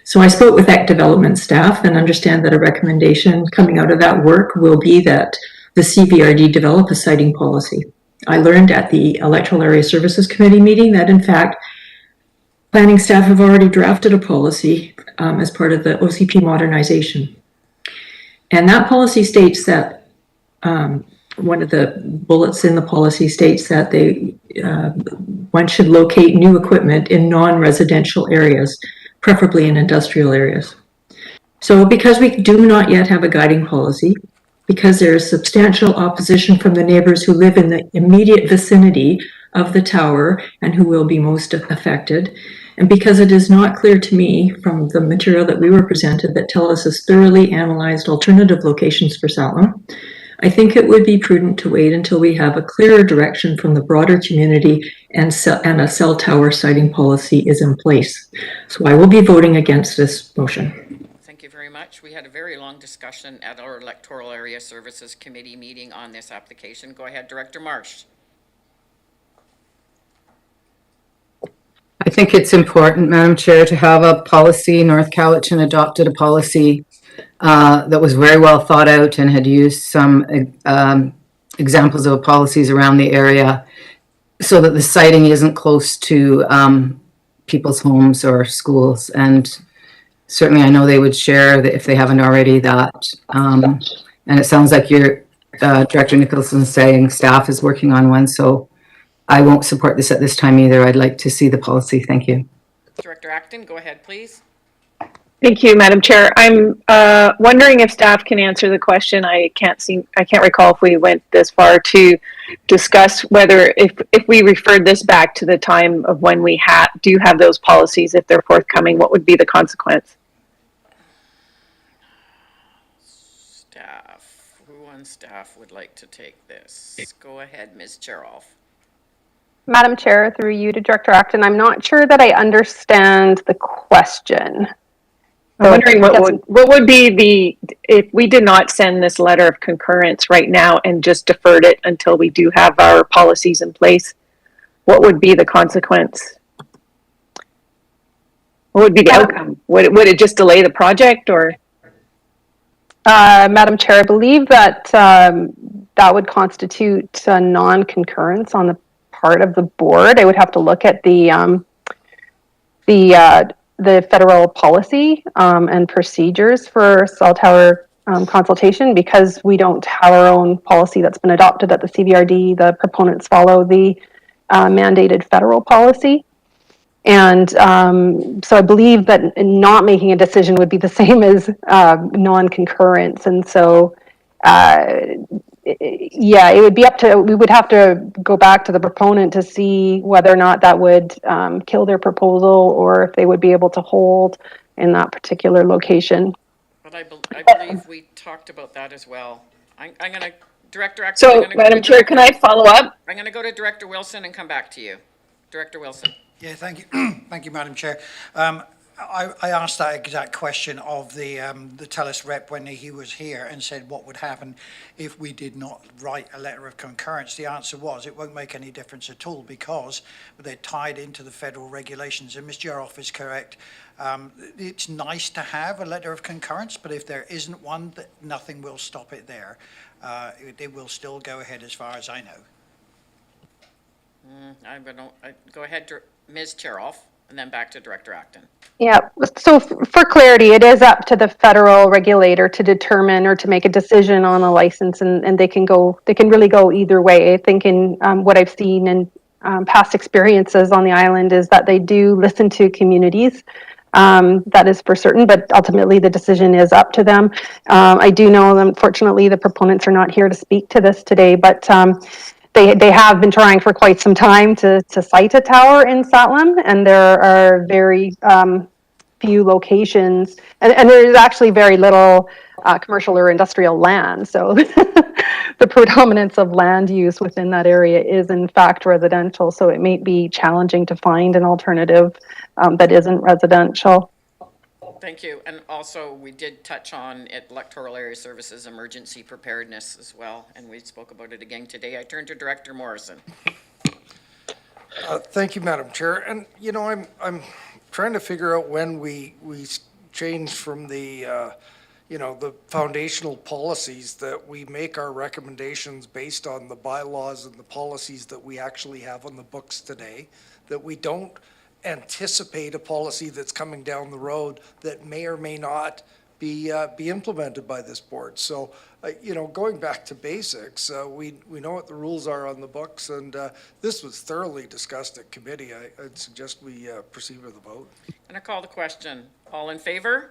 So I spoke with ACT development staff and understand that a recommendation coming out of that work will be that the CVRD develop a siting policy. I learned at the Electoral Area Services Committee meeting that, in fact, planning staff have already drafted a policy as part of the OCP modernization. And that policy states that, one of the bullets in the policy states that one should locate new equipment in non-residential areas, preferably in industrial areas. So because we do not yet have a guiding policy, because there is substantial opposition from the neighbors who live in the immediate vicinity of the tower and who will be most affected, and because it is not clear to me from the material that we were presented that TELUS has thoroughly analyzed alternative locations for Salem, I think it would be prudent to wait until we have a clearer direction from the broader community and a cell tower siting policy is in place. So I will be voting against this motion. Thank you very much. We had a very long discussion at our Electoral Area Services Committee meeting on this application. Go ahead, Director Marsh. I think it's important, Madam Chair, to have a policy. North Cowichan adopted a policy that was very well thought out and had used some examples of policies around the area so that the siting isn't close to people's homes or schools. And certainly I know they would share that if they haven't already that. And it sounds like you're, Director Nicholson, saying staff is working on one. So I won't support this at this time either. I'd like to see the policy. Thank you. Director Acton, go ahead, please. Thank you, Madam Chair. I'm wondering if staff can answer the question. I can't recall if we went this far to discuss whether if we referred this back to the time of when we do have those policies, if they're forthcoming, what would be the consequence? Staff, who on staff would like to take this? Go ahead, Ms. Cheroff. Madam Chair, through you to Director Acton, I'm not sure that I understand the question. I'm wondering what would be if we did not send this letter of concurrence right now and just deferred it until we do have our policies in place, what would be the consequence? What would be the outcome? Would it just delay the project, or? Madam Chair, I believe that that would constitute a non-concurrence on the part of the board. I would have to look at the federal policy and procedures for cell tower consultation, because we don't have our own policy that's been adopted at the CVRD. The proponents follow the mandated federal policy. And so I believe that not making a decision would be the same as non-concurrence. And so, yeah, it would be up to, we would have to go back to the proponent to see whether or not that would kill their proposal, or if they would be able to hold in that particular location. But I believe we talked about that as well. I'm going to, Director Acton. So, Madam Chair, can I follow up? I'm going to go to Director Wilson and come back to you. Director Wilson. Yeah, thank you. Thank you, Madam Chair. I asked that exact question of the TELUS rep when he was here and said what would happen if we did not write a letter of concurrence. The answer was it won't make any difference at all, because they're tied into the federal regulations. And Ms. Jeroff is correct. It's nice to have a letter of concurrence, but if there isn't one, nothing will stop it there. It will still go ahead as far as I know. Go ahead, Ms. Cheroff, and then back to Director Acton. Yeah, so for clarity, it is up to the federal regulator to determine or to make a decision on a license, and they can really go either way. I think in what I've seen in past experiences on the island is that they do listen to communities. That is for certain, but ultimately the decision is up to them. I do know, unfortunately, the proponents are not here to speak to this today, but they have been trying for quite some time to site a tower in Satlam, and there are very few locations, and there is actually very little commercial or industrial land. So the predominance of land use within that area is in fact residential. So it may be challenging to find an alternative that isn't residential. Thank you. And also, we did touch on electoral area services emergency preparedness as well, and we spoke about it again today. I turn to Director Morrison. Thank you, Madam Chair. And you know, I'm trying to figure out when we change from the the foundational policies that we make our recommendations based on the bylaws and the policies that we actually have on the books today, that we don't anticipate a policy that's coming down the road that may or may not be implemented by this board. So, going back to basics, we know what the rules are on the books, and this was thoroughly discussed at committee. I'd suggest we proceed with the vote. I'm going to call the question. All in favor?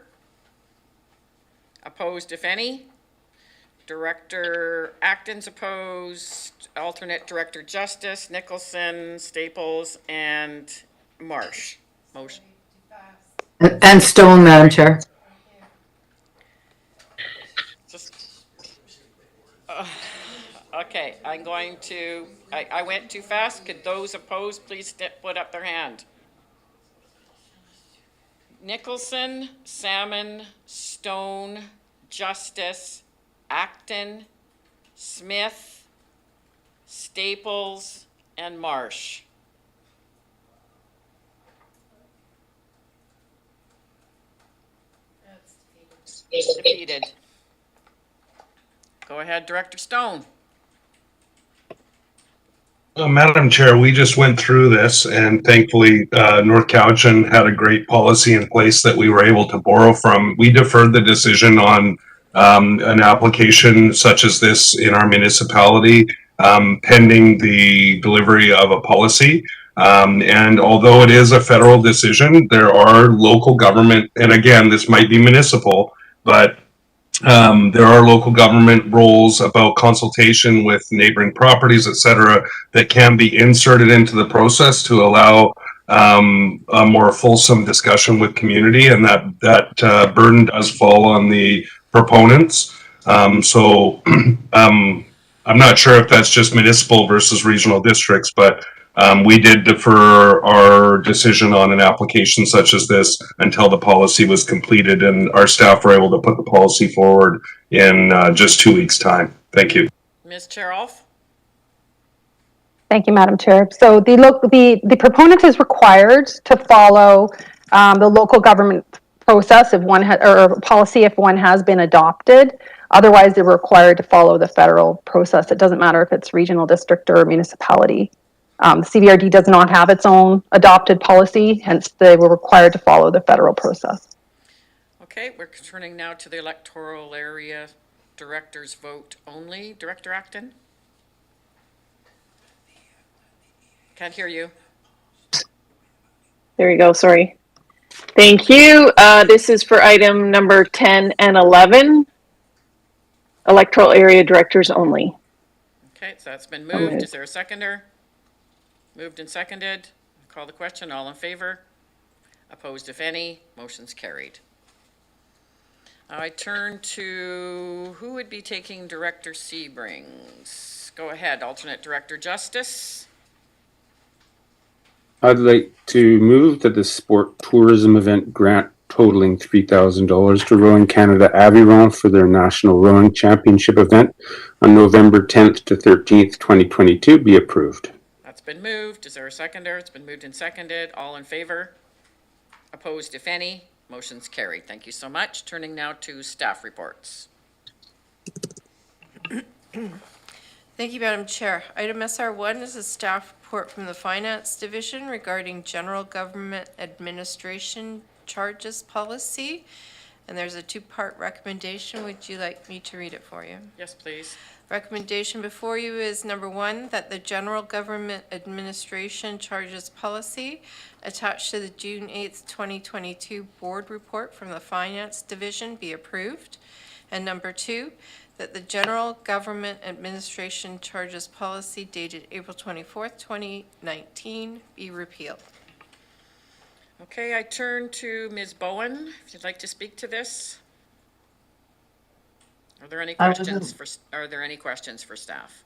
Opposed, if any? Director Acton's opposed. Alternate Director Justice, Nicholson, Staples, and Marsh. Motion. And Stone, Madam Chair. Okay, I'm going to, I went too fast. Could those opposed please put up their hand? Nicholson, Salmon, Stone, Justice, Acton, Smith, Staples, and Marsh. Defeated. Go ahead, Director Stone. Madam Chair, we just went through this, and thankfully North Cowichan had a great policy in place that we were able to borrow from. We deferred the decision on an application such as this in our municipality pending the delivery of a policy. And although it is a federal decision, there are local government, and again, this might be municipal, but there are local government rules about consultation with neighboring properties, et cetera, that can be inserted into the process to allow a more fulsome discussion with community, and that burden does fall on the proponents. I'm not sure if that's just municipal versus regional districts, but we did defer our decision on an application such as this until the policy was completed, and our staff were able to put the policy forward in just 2 weeks' time. Thank you. Ms. Chair-Off? Thank you, Madam Chair. So the proponent is required to follow the local government process if one or policy if one has been adopted. Otherwise, they're required to follow the federal process. It doesn't matter if it's regional district or municipality. The CVRD does not have its own adopted policy, hence they were required to follow the federal process. Okay, we're turning now to the electoral area director's vote only. Director Acton? Can't hear you. There you go, sorry. Thank you. This is for item number 10 and 11, electoral area directors only. Okay, so that's been moved. Is there a seconder? Moved and seconded. Call the question. All in favor? Opposed, if any? Motion's carried. I turn to who would be taking Director Sebrings? Go ahead, Alternate Director Justice. I'd like to move that the sport tourism event grant totaling $3,000 to Rowing Canada Aviron for their National Rowing Championship event on November 10th to 13th, 2022 be approved. That's been moved. Is there a seconder? It's been moved and seconded. All in favor? Opposed, if any? Motion's carried. Thank you so much. Turning now to staff reports. Thank you, Madam Chair. Item SR1 is a staff report from the Finance Division regarding General Government Administration Charges Policy. And there's a two-part recommendation. Would you like me to read it for you? Yes, please. Recommendation before you is number 1, that the General Government Administration Charges Policy attached to the June 8th, 2022 Board Report from the Finance Division be approved. And number 2, that the General Government Administration Charges Policy dated April 24th, 2019 be repealed. Okay, I turn to Ms. Bowen, if you'd like to speak to this. Are there any questions for staff?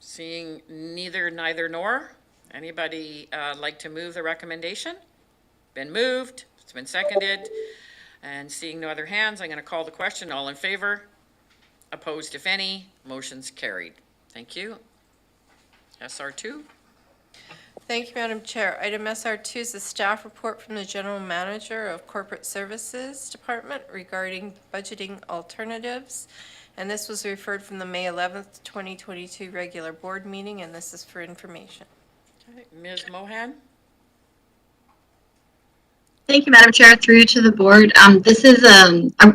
Seeing neither nor, anybody like to move the recommendation? Been moved, it's been seconded, and seeing no other hands, I'm going to call the question. All in favor? Opposed, if any? Motion's carried. Thank you. SR2? Thank you, Madam Chair. Item SR2 is a staff report from the General Manager of Corporate Services Department regarding budgeting alternatives. And this was referred from the May 11th, 2022 regular board meeting, and this is for information. Okay. Ms. Mohan? Thank you, Madam Chair. Through to the board. This is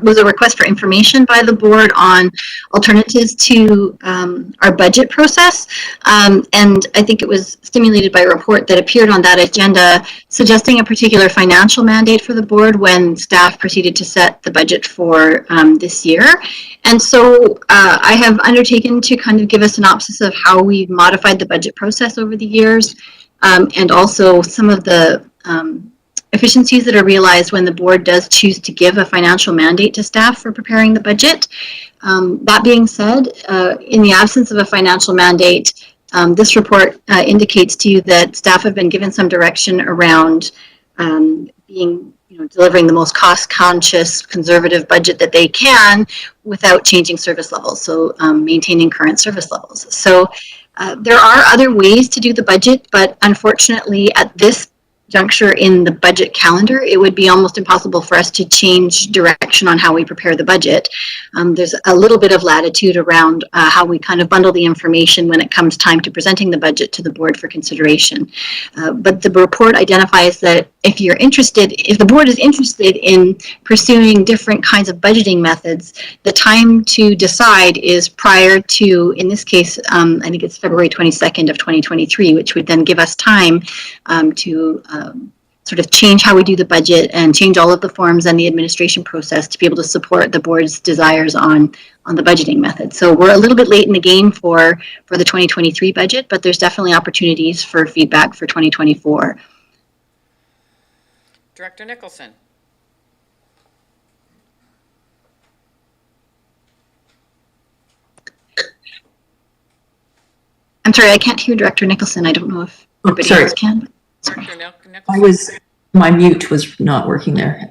was a request for information by the board on alternatives to our budget process. And I think it was stimulated by a report that appeared on that agenda suggesting a particular financial mandate for the board when staff proceeded to set the budget for this year. And so I have undertaken to kind of give a synopsis of how we've modified the budget process over the years, and also some of the efficiencies that are realized when the board does choose to give a financial mandate to staff for preparing the budget. That being said, in the absence of a financial mandate, this report indicates to you that staff have been given some direction around delivering the most cost-conscious, conservative budget that they can without changing service levels, so maintaining current service levels. So there are other ways to do the budget, but unfortunately at this juncture in the budget calendar, it would be almost impossible for us to change direction on how we prepare the budget. There's a little bit of latitude around how we kind of bundle the information when it comes time to presenting the budget to the board for consideration. But the report identifies that if the board is interested in pursuing different kinds of budgeting methods, the time to decide is prior to, in this case, I think it's February 22nd of 2023, which would then give us time to sort of change how we do the budget and change all of the forms and the administration process to be able to support the board's desires on the budgeting method. So we're a little bit late in the game for the 2023 budget, but there's definitely opportunities for feedback for 2024. Director Nicholson. I'm sorry, I can't hear Director Nicholson. I don't know if everybody else can. My mute was not working there.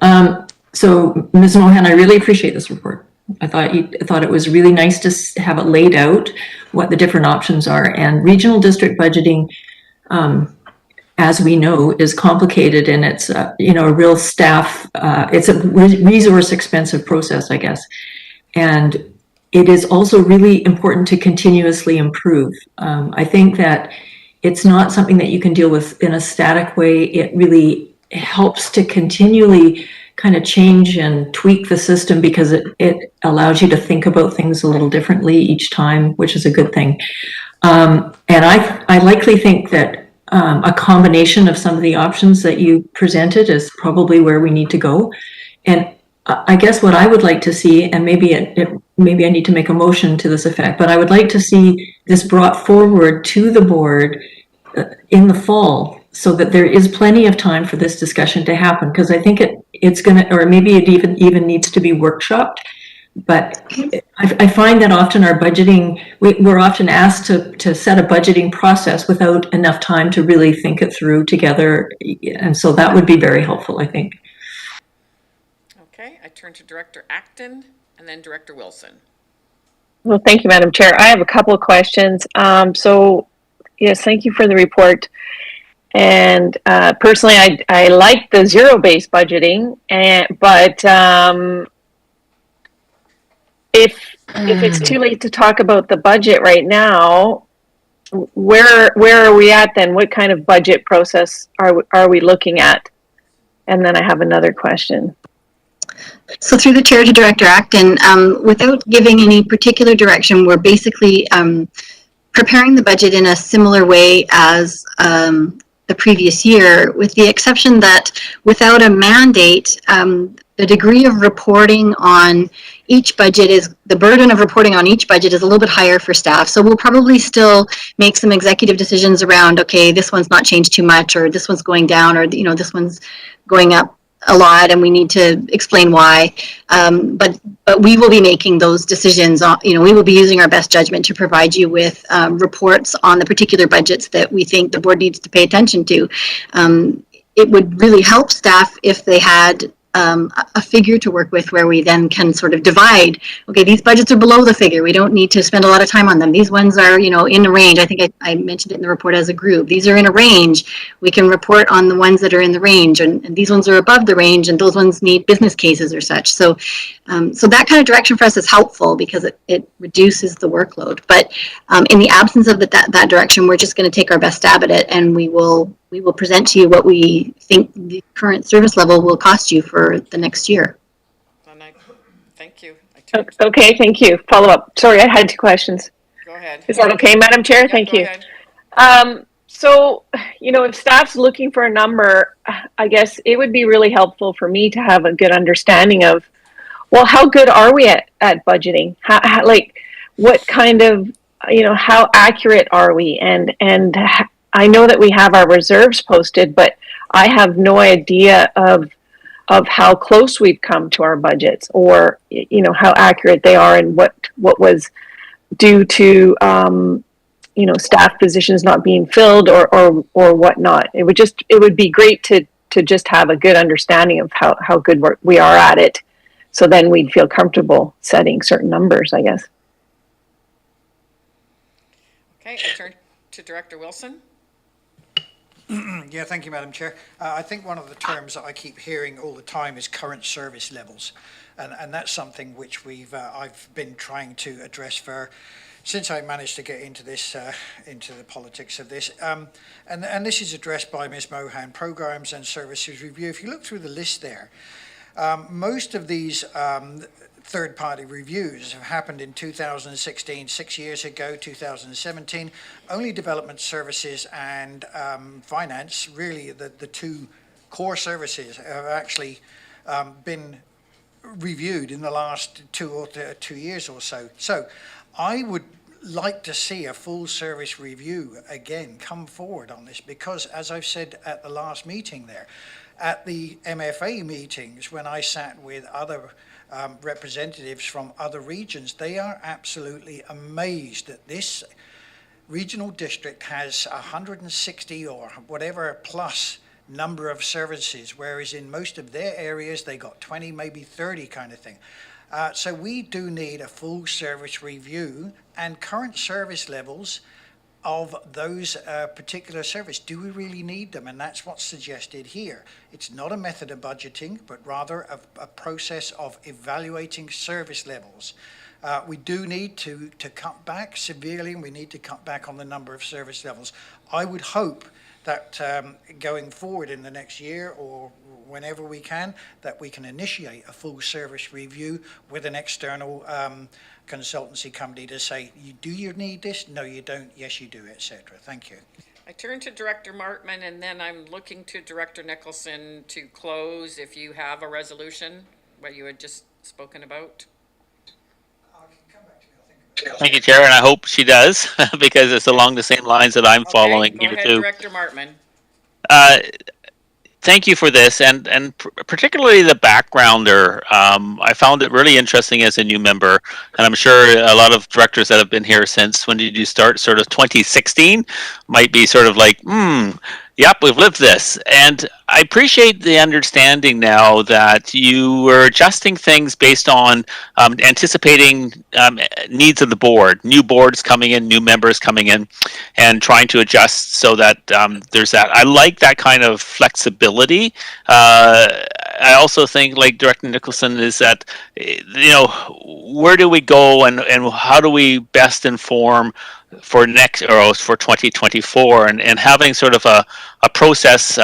So Ms. Mohan, I really appreciate this report. I thought it was really nice to have it laid out what the different options are, and regional district budgeting, as we know, is complicated, and it's a real staff. It's a resource expensive process, I guess, and it is also really important to continuously improve. I think that it's not something that you can deal with in a static way. It really helps to continually kind of change and tweak the system because it allows you to think about things a little differently each time, which is a good thing. And I likely think that a combination of some of the options that you presented is probably where we need to go. And I guess what I would like to see, and maybe I need to make a motion to this effect, but I would like to see this brought forward to the board in the fall so that there is plenty of time for this discussion to happen, because I think it's going to, or maybe it even needs to be workshopped. But I find that often our budgeting, we're often asked to set a budgeting process without enough time to really think it through together. And so that would be very helpful, I think. Okay, I turn to Director Acton and then Director Wilson. Well, thank you, Madam Chair. I have a couple of questions. So, yes, thank you for the report. And personally, I like the zero-based budgeting, but if it's too late to talk about the budget right now, where are we at then? What kind of budget process are we looking at? And then I have another question. So through the chair to Director Acton, without giving any particular direction, we're basically preparing the budget in a similar way as the previous year, with the exception that without a mandate, the degree of reporting on each budget the burden of reporting on each budget is a little bit higher for staff. So we'll probably still make some executive decisions around, okay, this one's not changed too much, or this one's going down, or this one's going up a lot and we need to explain why. But we will be making those decisions. We will be using our best judgment to provide you with reports on the particular budgets that we think the board needs to pay attention to. It would really help staff if they had a figure to work with where we then can sort of divide, okay, these budgets are below the figure. We don't need to spend a lot of time on them. These ones are, in a range. I think I mentioned it in the report as a group. These are in a range. We can report on the ones that are in the range, and these ones are above the range, and those ones need business cases or such. So that kind of direction for us is helpful because it reduces the workload. But in the absence of that direction, we're just going to take our best stab at it, and we will present to you what we think the current service level will cost you for the next year. Thank you. Okay, thank you. Follow up. Sorry, I had two questions. Go ahead. Is that okay, Madam Chair? Thank you. So, if staff's looking for a number, I guess it would be really helpful for me to have a good understanding of, well, how good are we at budgeting? How, what kind of, how accurate are we? And I know that we have our reserves posted, but I have no idea of how close we've come to our budgets, or how accurate they are, and what was due to staff positions not being filled or whatnot. It would be great to just have a good understanding of how good we are at it, so then we'd feel comfortable setting certain numbers, I guess. Okay, I turn to Director Wilson. Yeah, thank you, Madam Chair. I think one of the terms that I keep hearing all the time is current service levels. And that's something which I've been trying to address since I managed to get into this, into the politics of this. And this is addressed by Ms. Mohan, programs and services review. If you look through the list there, most of these third-party reviews have happened in 2016, 6 years ago, 2017. Only development services and finance, really the two core services, have actually been reviewed in the last 2 years or so. So I would like to see a full service review again come forward on this, because as I've said at the last meeting there, at the MFA meetings, when I sat with other representatives from other regions, they are absolutely amazed that this regional district has 160 or whatever plus number of services, whereas in most of their areas they got 20, maybe 30 kind of thing. So we do need a full service review and current service levels of those particular service. Do we really need them? And that's what's suggested here. It's not a method of budgeting, but rather a process of evaluating service levels. We do need to cut back severely, and we need to cut back on the number of service levels. I would hope that going forward in the next year or whenever we can, that we can initiate a full service review with an external consultancy company to say, do you need this? No, you don't. Yes, you do, etc. Thank you. I turn to Director Martman, and then I'm looking to Director Nicholson to close if you have a resolution, what you had just spoken about. Thank you, Chair, and I hope she does, because it's along the same lines that I'm following Go here ahead, too. Director Martman. Thank you for this, and particularly the backgrounder. I found it really interesting as a new member, and I'm sure a lot of directors that have been here since, when did you start? Sort of 2016, might be sort of like, yep, we've lived this. And I appreciate the understanding now that you were adjusting things based on anticipating needs of the board, new boards coming in, new members coming in, and trying to adjust so that there's that. I like that kind of flexibility. I also think, like Director Nicholson, is that, where do we go and how do we best inform for for 2024, and having sort of a process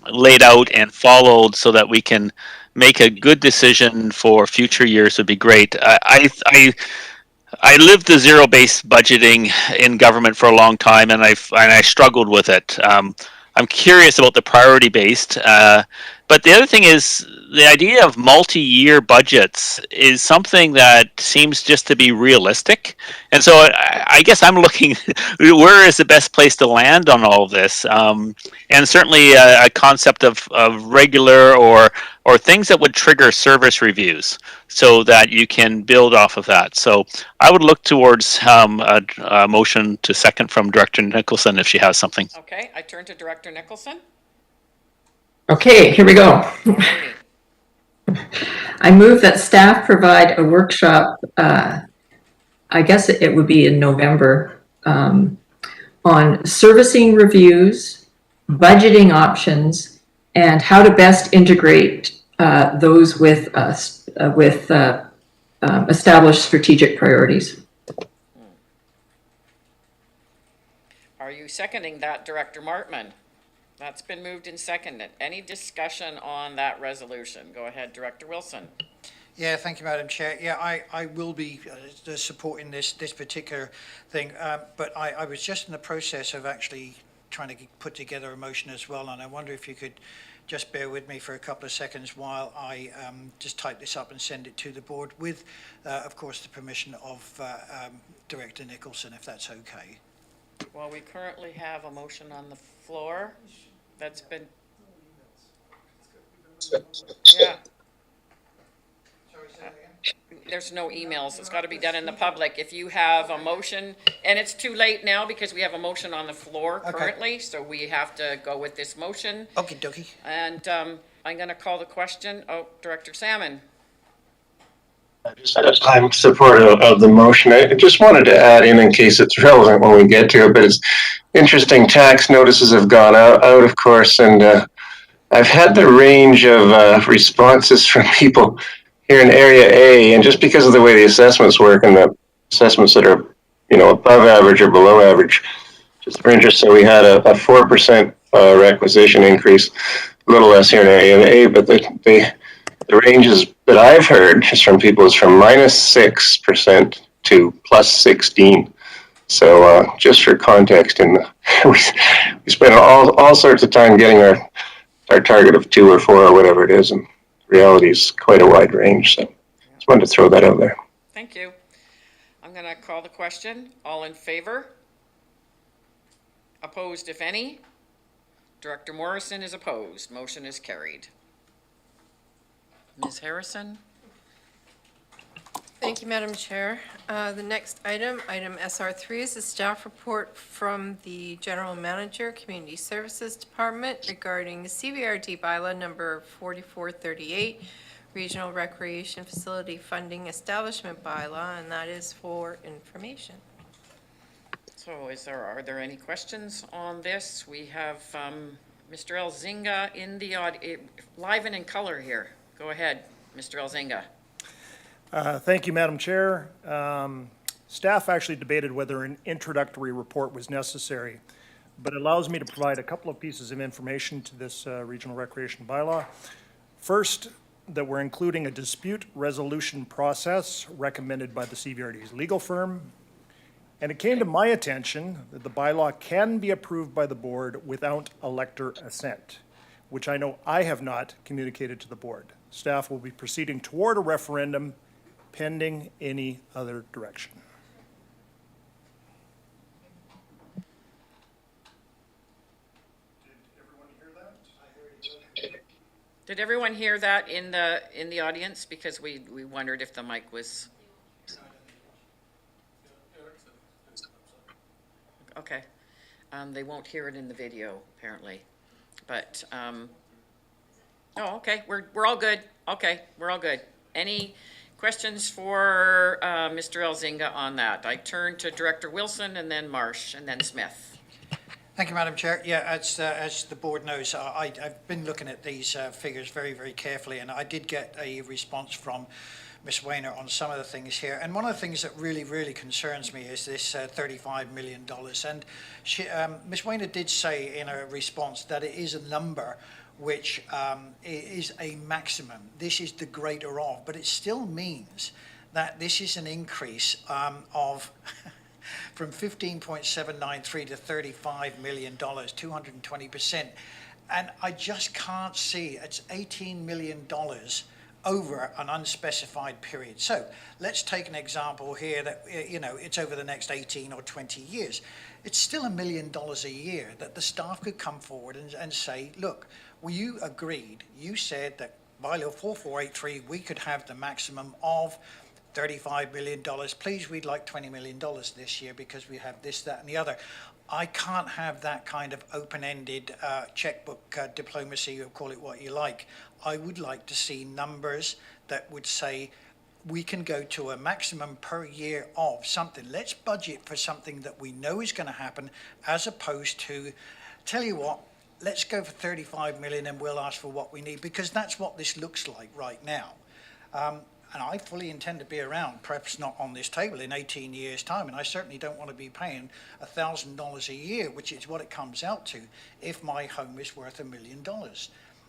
laid out and followed so that we can make a good decision for future years would be great. I lived the zero-based budgeting in government for a long time, and I struggled with it. I'm curious about the priority-based, but the other thing is the idea of multi-year budgets is something that seems just to be realistic. And so I guess I'm looking, where is the best place to land on all of this? And certainly a concept of regular or things that would trigger service reviews so that you can build off of that. So I would look towards a motion to second from Director Nicholson if she has something. Okay, I turn to Director Nicholson. Okay, here we go. I move that staff provide a workshop, I guess it would be in November, on servicing reviews, budgeting options, and how to best integrate those with established strategic priorities. Are you seconding that, Director Martman? That's been moved and seconded. Any discussion on that resolution? Go ahead, Director Wilson. Yeah, thank you, Madam Chair. Yeah, I will be supporting this particular thing, but I was just in the process of actually trying to put together a motion as well, and I wonder if you could just bear with me for a couple of seconds while I just type this up and send it to the board with, of course, the permission of Director Nicholson, if that's okay. Well, we currently have a motion on the floor that's been... Yeah. There's no emails. It's got to be done in the public. If you have a motion, and it's too late now because we have a motion on the floor currently, so we have to go with this motion. Okie dokie. And I'm going to call the question. Oh, Director Salmon. I'm supportive of the motion. I just wanted to add in case it's relevant when we get to it, but it's interesting. Tax notices have gone out of course, and I've had the range of responses from people here in Area A, and just because of the way the assessments work and the assessments that are, above average or below average, just for interest, so we had a 4% requisition increase, a little less here in Area A, but the ranges that I've heard just from people is from -6% to +16. So just for context, and we spent all sorts of time getting our target of 2 or 4 or whatever it is, and reality is quite a wide range. So just wanted to throw that out there. Thank you. I'm going to call the question. All in favor? Opposed, if any? Director Morrison is opposed. Motion is carried. Ms. Harrison? Thank you, Madam Chair. The next item SR3, is the staff report from the General Manager, Community Services Department regarding the CVRD bylaw number 4438, Regional Recreation Facility Funding Establishment Bylaw, and that is for information. So are there any questions on this? We have Mr. Elzinga in the live and in color here. Go ahead, Mr. Elzinga. Thank you, Madam Chair. Staff actually debated whether an introductory report was necessary, but it allows me to provide a couple of pieces of information to this regional recreation bylaw. First, that we're including a dispute resolution process recommended by the CVRD's legal firm. And it came to my attention that the bylaw can be approved by the board without elector assent, which I know I have not communicated to the board. Staff will be proceeding toward a referendum pending any other direction. Did everyone hear that in the audience? Because we wondered if the mic was. Okay. They won't hear it in the video apparently, but oh, okay. We're all good. Okay, we're all good. Any questions for Mr. Elzinga on that? I turn to Director Wilson and then Marsh and then Smith. Thank you, Madam Chair. Yeah, as the board knows, I've been looking at these figures very, very carefully, and I did get a response from Ms. Weiner on some of the things here. And one of the things that really, really concerns me is this $35 million. And Ms. Weiner did say in her response that it is a number which is a maximum. This is the greater of, but it still means that this is an increase of from 15.793 to $35 million, 220%. And I just can't see, it's $18 million over an unspecified period. So let's take an example here that, it's over the next 18 or 20 years. It's still $1 million a year that the staff could come forward and say, look, well, you agreed, you said that bylaw 4483, we could have the maximum of $35 million. Please, we'd like $20 million this year because we have this, that, and the other. I can't have that kind of open-ended checkbook diplomacy, or call it what you like. I would like to see numbers that would say we can go to a maximum per year of something. Let's budget for something that we know is going to happen, as opposed to, tell you what, let's go for 35 million and we'll ask for what we need, because that's what this looks like right now. And I fully intend to be around, perhaps not on this table, in 18 years' time. And I certainly don't want to be paying $1,000 a year, which is what it comes out to, if my home is worth $1 million.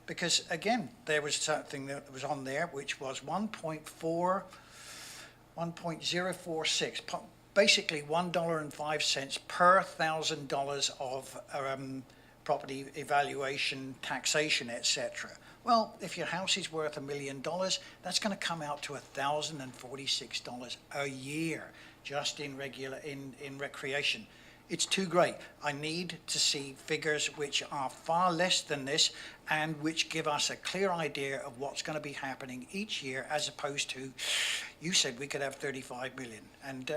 Because, again, there was something that was on there, which was 1.046, basically $1.05 per $1,000 of property evaluation, taxation, etc. Well, if your house is worth $1 million, that's going to come out to $1,046 a year just in recreation. It's too great. I need to see figures which are far less than this and which give us a clear idea of what's going to be happening each year, as opposed to, you said we could have 35 million. And,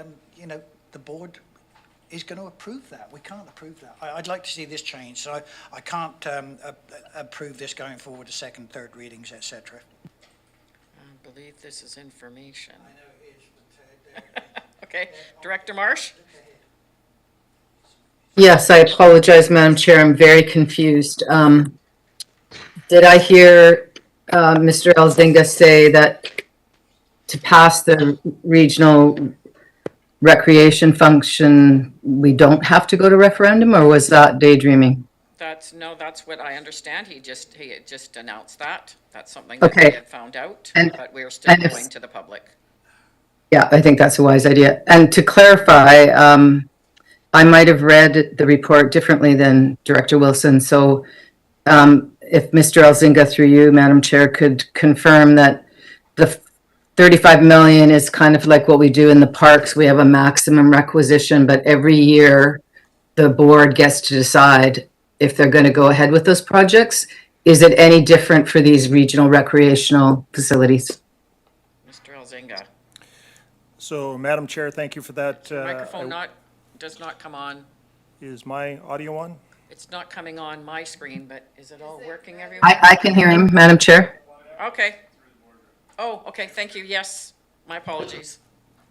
the board is going to approve that. We can't approve that. I'd like to see this change, so I can't approve this going forward to second, third readings, etc. believe this is information. Okay, Director Marsh? Yes, I apologize, Madam Chair. I'm very confused. Did I hear Mr. Elzinga say that to pass the regional recreation function, we don't have to go to referendum, or was that daydreaming? That's what I understand. He had just announced that. That's something that we Okay. had found out, And- but we're still and if- going to the public. Yeah, I think that's a wise idea. And to clarify, I might have read the report differently than Director Wilson. So if Mr. Elzinga, through you, Madam Chair, could confirm that the 35 million is kind of like what we do in the parks. We have a maximum requisition, but every year the board gets to decide if they're going to go ahead with those projects. Is it any different for these regional recreational facilities? Mr. Elzinga. So, Madam Chair, thank you for that. Microphone does not come on. Is my audio on? It's not coming on my screen, but is it all working, everyone? I can hear him, Madam Chair. Okay. Oh, okay, thank you. Yes, my apologies.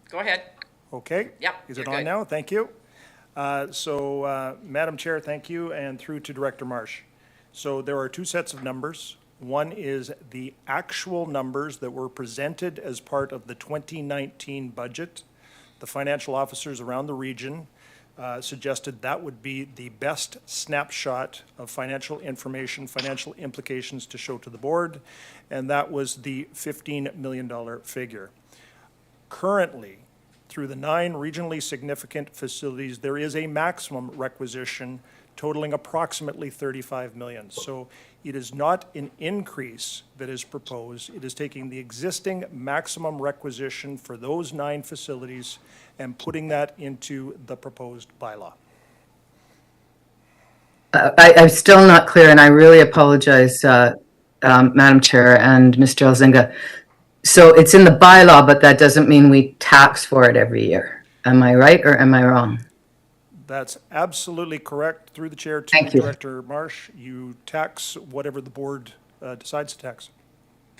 Go ahead. Okay. Yep, Is you're it on good. now? Thank you. Madam Chair, thank you, and through to Director Marsh. So there are two sets of numbers. One is the actual numbers that were presented as part of the 2019 budget. The financial officers around the region suggested that would be the best snapshot of financial information, financial implications to show to the board, and that was the $15 million figure. Currently, through the 9 regionally significant facilities, there is a maximum requisition totaling approximately 35 million. So it is not an increase that is proposed. It is taking the existing maximum requisition for those 9 facilities and putting that into the proposed bylaw. I'm still not clear, and I really apologize, Madam Chair and Mr. Elzinga. So it's in the bylaw, but that doesn't mean we tax for it every year. Am I right or am I wrong? That's absolutely correct. Through the chair to Thank you. Director Marsh, you tax whatever the board decides to tax.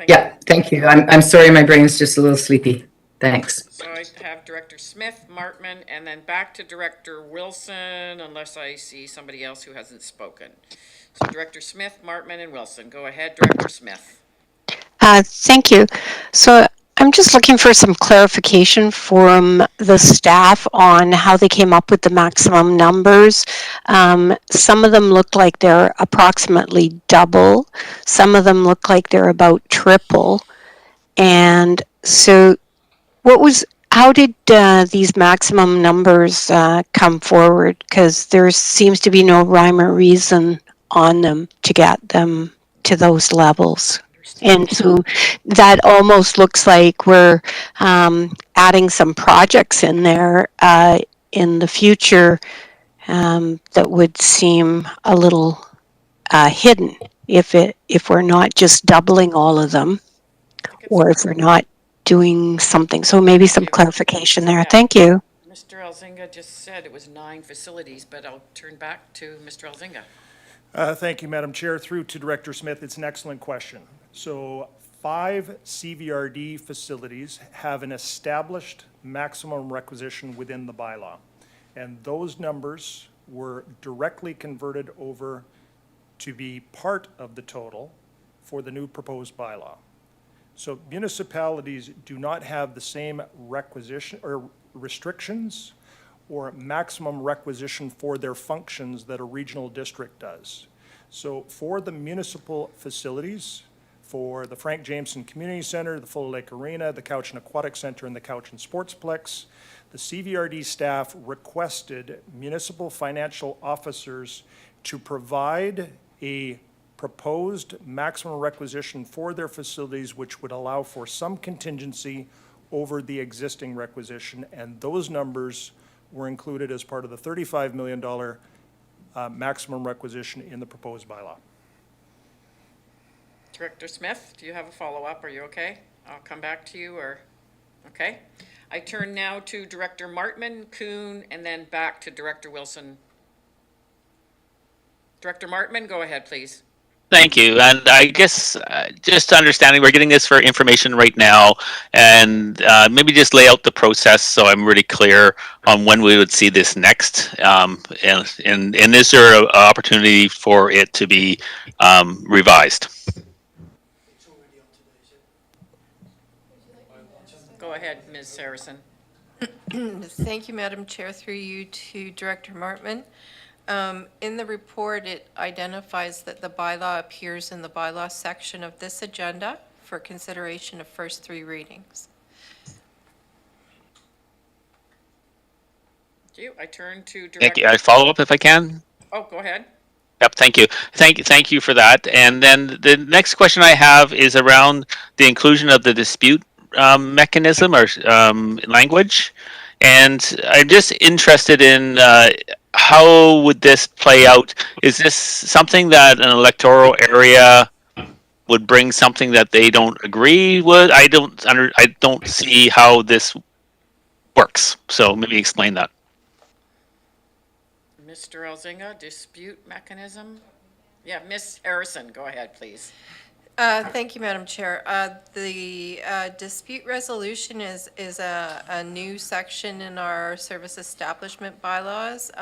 Yeah, thank you. I'm sorry, my brain's just a little sleepy. Thanks. So I have Director Smith, Martman, and then back to Director Wilson, unless I see somebody else who hasn't spoken. So Director Smith, Martman, and Wilson. Go ahead, Director Smith. Thank you. So I'm just looking for some clarification from the staff on how they came up with the maximum numbers. Some of them look like they're approximately double. Some of them look like they're about triple. And so how did these maximum numbers come forward? Because there seems to be no rhyme or reason on them to get them to those levels. And so that almost looks like we're adding some projects in there in the future that would seem a little hidden if we're not just doubling all of them, or if we're not doing something. So maybe some clarification there. Thank you. Mr. Elzinga just said it was 9 facilities, but I'll turn back to Mr. Elzinga. Thank you, Madam Chair. Through to Director Smith, it's an excellent question. So 5 CVRD facilities have an established maximum requisition within the bylaw. And those numbers were directly converted over to be part of the total for the new proposed bylaw. So municipalities do not have the same requisition or restrictions or maximum requisition for their functions that a regional district does. So for the municipal facilities, for the Frank Jameson Community Center, the Full Lake Arena, the Couch and Aquatic Center, and the Couch and Sportsplex, the CVRD staff requested municipal financial officers to provide a proposed maximum requisition for their facilities, which would allow for some contingency over the existing requisition, and those numbers were included as part of the $35 million maximum requisition in the proposed bylaw. Director Smith, do you have a follow-up? Are you okay? I'll come back to you, or, okay? I turn now to Director Martman, Kuhn, and then back to Director Wilson. Director Martman, go ahead, please. Thank you. And I guess just understanding we're getting this for information right now, and maybe just lay out the process so I'm really clear on when we would see this next. And is there an opportunity for it to be revised? Go ahead, Ms. Harrison. Thank you, Madam Chair, through you to Director Martman. In the report, it identifies that the bylaw appears in the bylaw section of this agenda for consideration of first 3 readings. Thank you. I turn to Thank Director. you. I follow up if I can. Oh, go ahead. Yep, thank you. Thank you for that. And then the next question I have is around the inclusion of the dispute mechanism or language. And I'm just interested in how would this play out? Is this something that an electoral area would bring something that they don't agree with? I don't see how this works. So maybe explain that. Mr. Elzinga, dispute mechanism? Yeah, Ms. Harrison, go ahead, please. Thank you, Madam Chair. The dispute resolution is a new section in our service establishment bylaws,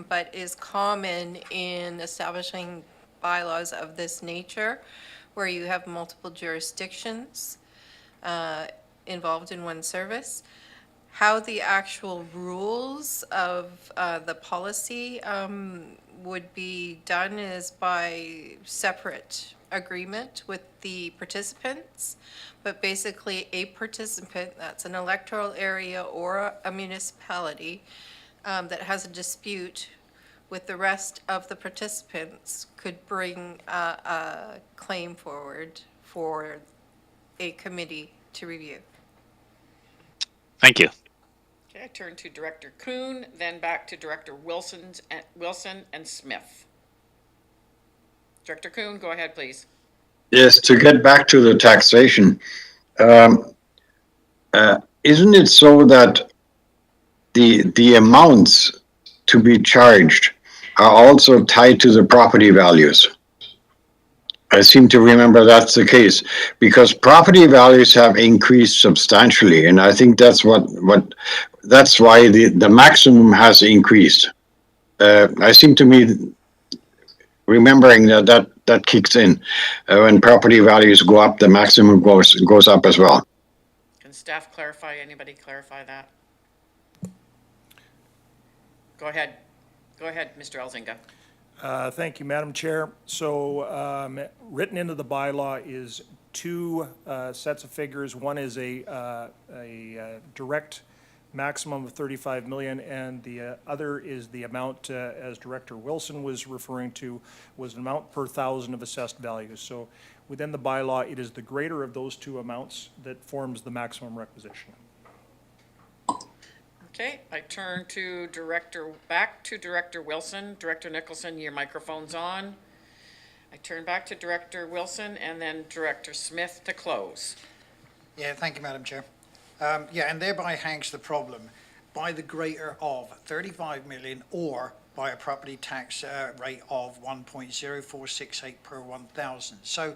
but is common in establishing bylaws of this nature, where you have multiple jurisdictions involved in one service. How the actual rules of the policy would be done is by separate agreement with the participants, but basically a participant, that's an electoral area or a municipality that has a dispute with the rest of the participants could bring a claim forward for a committee to review. Thank you. Okay, I turn to Director Kuhn, then back to Director Wilson and Smith. Director Kuhn, go ahead, please. Yes, to get back to the taxation, isn't it so that the amounts to be charged are also tied to the property values? I seem to remember that's the case, because property values have increased substantially, and I think that's that's why the maximum has increased. I seem to be remembering that kicks in. When property values go up, the maximum goes up as well. Can staff clarify, anybody clarify that? Go ahead, Mr. Elzinga. Thank you, Madam Chair. So written into the bylaw is 2 sets of figures. One is a direct maximum of 35 million, and the other is the amount, as Director Wilson was referring to, was an amount per thousand of assessed values. So within the bylaw, it is the greater of those 2 amounts that forms the maximum requisition. Okay, I turn to back to Director Wilson. Director Nicholson, your microphone's on. I turn back to Director Wilson and then Director Smith to close. Yeah, thank you, Madam Chair. Yeah, and thereby hangs the problem by the greater of 35 million or by a property tax rate of 1.0468 per 1,000. So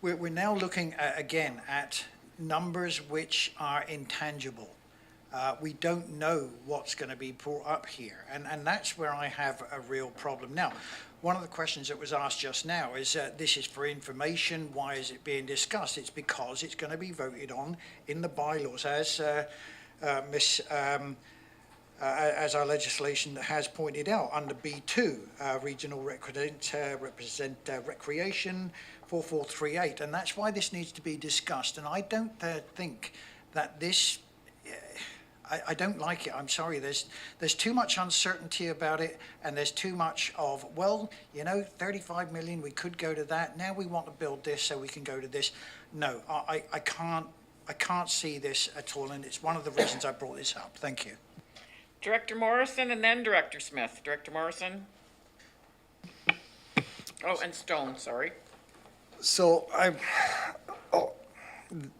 we're now looking again at numbers which are intangible. We don't know what's going to be brought up here, and that's where I have a real problem. Now, one of the questions that was asked just now is this is for information. Why is it being discussed? It's because it's going to be voted on in the bylaws, as as our legislation has pointed out under B2, regional represent recreation 4438, and that's why this needs to be discussed. And I don't think that this. I don't like it. I'm sorry. There's too much uncertainty about it, and there's too much of, well, 35 million, we could go to that. Now we want to build this, so we can go to this. No, I can't see this at all, and it's one of the reasons I brought this up. Thank you. Director Morrison and then Director Smith. Director Morrison. Oh, and Stone, sorry. So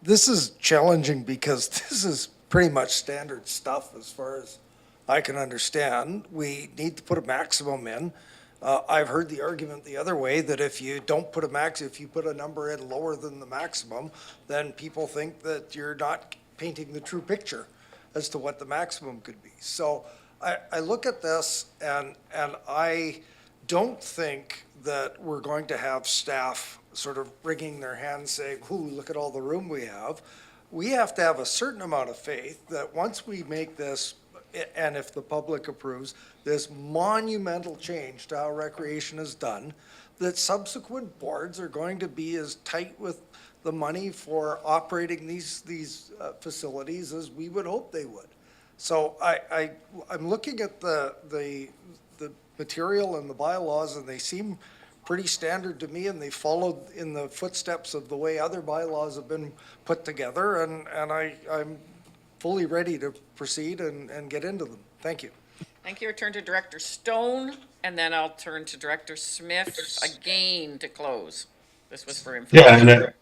this is challenging because this is pretty much standard stuff as far as I can understand. We need to put a maximum in. I've heard the argument the other way, that if you don't put if you put a number in lower than the maximum, then people think that you're not painting the true picture as to what the maximum could be. So I look at this and I don't think that we're going to have staff sort of wringing their hands saying, ooh, look at all the room we have. We have to have a certain amount of faith that once we make this, and if the public approves, this monumental change to how recreation is done, that subsequent boards are going to be as tight with the money for operating these facilities as we would hope they would. So I'm looking at the material and the bylaws, and they seem pretty standard to me, and they followed in the footsteps of the way other bylaws have been put together, and I'm fully ready to proceed and get into them. Thank you. Thank you. I'll turn to Director Stone, and then I'll turn to Director Smith again to close. This was for information. Yeah, and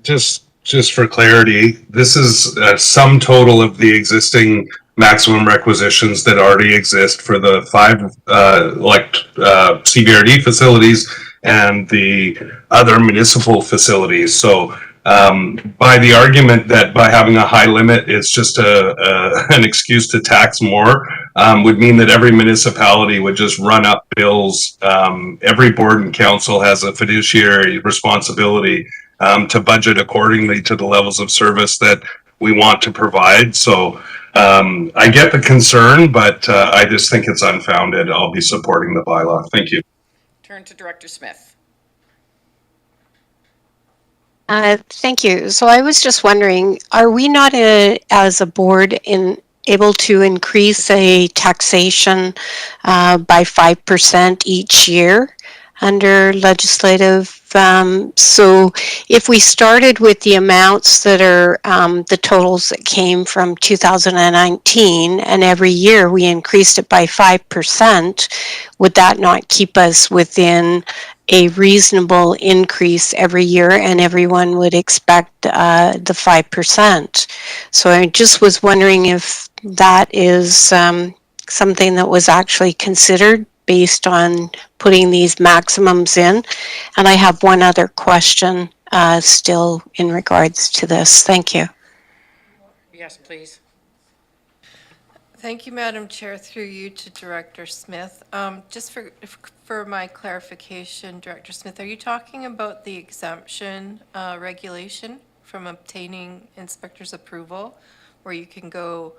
just for clarity, this is a sum total of the existing maximum requisitions that already exist for the 5 CBRD facilities and the other municipal facilities. So by the argument that by having a high limit, it's just an excuse to tax more, would mean that every municipality would just run up bills. Every board and council has a fiduciary responsibility to budget accordingly to the levels of service that we want to provide. So I get the concern, but I just think it's unfounded. I'll be supporting the bylaw. Thank you. Turn to Director Smith. Thank you. So I was just wondering, are we not as a board able to increase a taxation by 5% each year under legislative? So if we started with the amounts that are the totals that came from 2019, and every year we increased it by 5%, would that not keep us within a reasonable increase every year, and everyone would expect the 5%? So I just was wondering if that is something that was actually considered based on putting these maximums in. And I have one other question still in regards to this. Thank you. Yes, please. Thank you, Madam Chair. Through you to Director Smith. Just for my clarification, Director Smith, are you talking about the exemption regulation from obtaining inspector's approval, where you can go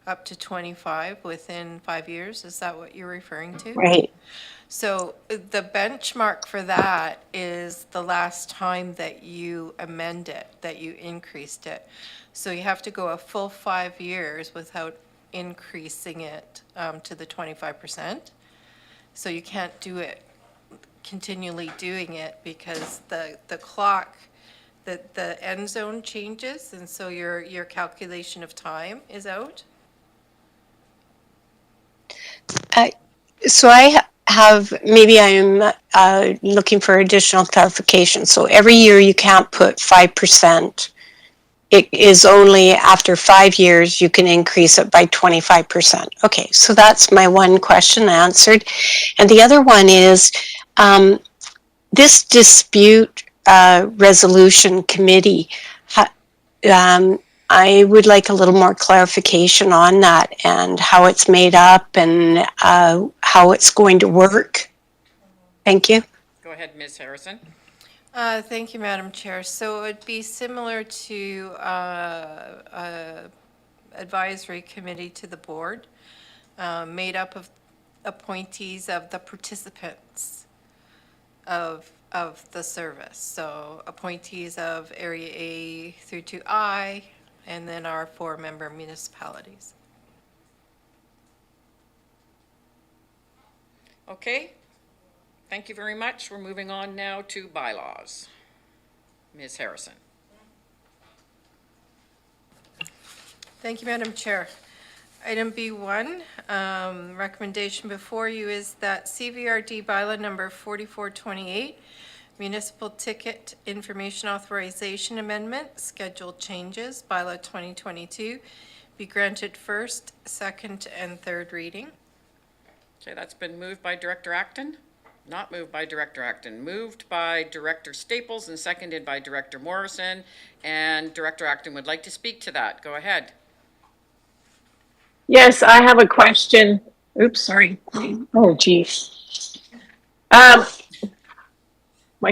up to 25 within 5 years? Is that what you're referring to? Right. So the benchmark for that is the last time that you amend it, that you increased it. So you have to go a full 5 years without increasing it to the 25%. So you can't do it, continually doing it, because the clock, the end zone changes, and so your calculation of time is out. So I have, maybe I'm looking for additional clarification. So every year you can't put 5%. It is only after 5 years you can increase it by 25%. Okay, so that's my one question answered. And the other one is, this dispute resolution committee, I would like a little more clarification on that and how it's made up and how it's going to work. Thank you. Go ahead, Ms. Harrison. Thank you, Madam Chair. So it would be similar to advisory committee to the board, made up of appointees of the participants of the service. So appointees of Area A through to I, and then our 4-member municipalities. Okay. Thank you very much. We're moving on now to bylaws. Ms. Harrison. Thank you, Madam Chair. Item B1, recommendation before you is that CVRD bylaw number 4428, municipal ticket information authorization amendment, schedule changes, bylaw 2022, be granted first, second, and third reading. Okay, that's been moved by Director Acton. Not moved by Director Acton, moved by Director Staples and seconded by Director Morrison. And Director Acton would like to speak to that. Go ahead. Yes, I have a question. Oops, sorry. Oh, geez. My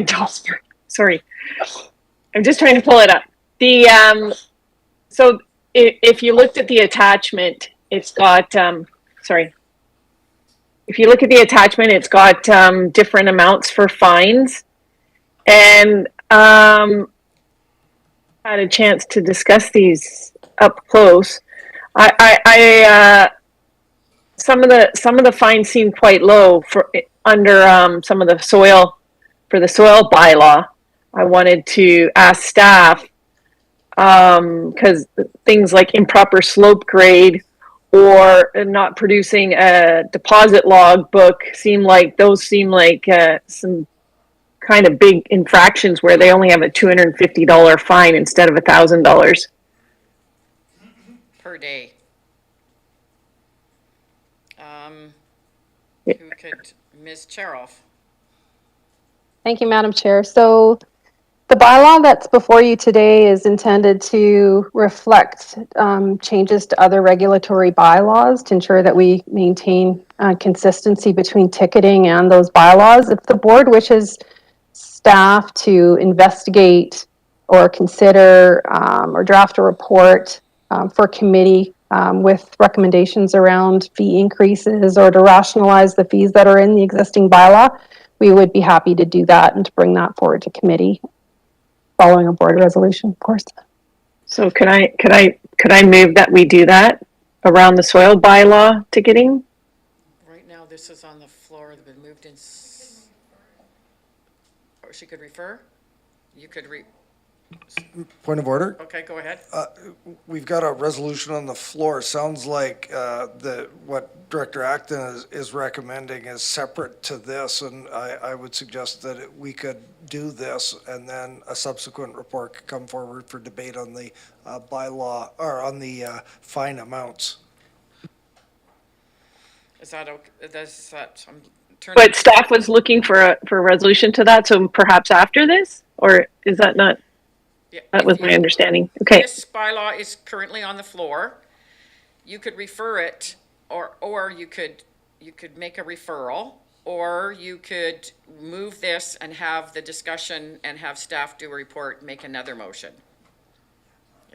dog's, sorry. I'm just trying to pull it up. So if you looked at the attachment, it's got, sorry. If you look at the attachment, it's got different amounts for fines. And had a chance to discuss these up close. Some of the fines seem quite low for under some of the soil bylaw. I wanted to ask staff because things like improper slope grade or not producing a deposit log book seem like some kind of big infractions where they only have a $250 fine instead of $1,000 Per day. Who could, Ms. Cheroff? Thank you, Madam Chair. So the bylaw that's before you today is intended to reflect changes to other regulatory bylaws to ensure that we maintain consistency between ticketing and those bylaws. If the board wishes staff to investigate or consider or draft a report for committee with recommendations around fee increases or to rationalize the fees that are in the existing bylaw, we would be happy to do that and to bring that forward to committee following a board resolution, of course. So could I move that we do that around the soil bylaw ticketing? Right now, this is on the floor, it's been moved in, or she could refer? You could Point of order. Okay, go ahead. We've got a resolution on the floor. Sounds like what Director Acton is recommending is separate to this, and I would suggest that we could do this, and then a subsequent report could come forward for debate on the bylaw, or on the fine amounts. Is that okay? I'm turning. But staff was looking for a resolution to that, so perhaps after this, or is that not? Yeah, that was my understanding. Okay. This bylaw is currently on the floor. You could refer it, or you could make a referral, or you could move this and have the discussion and have staff do a report, and make another motion.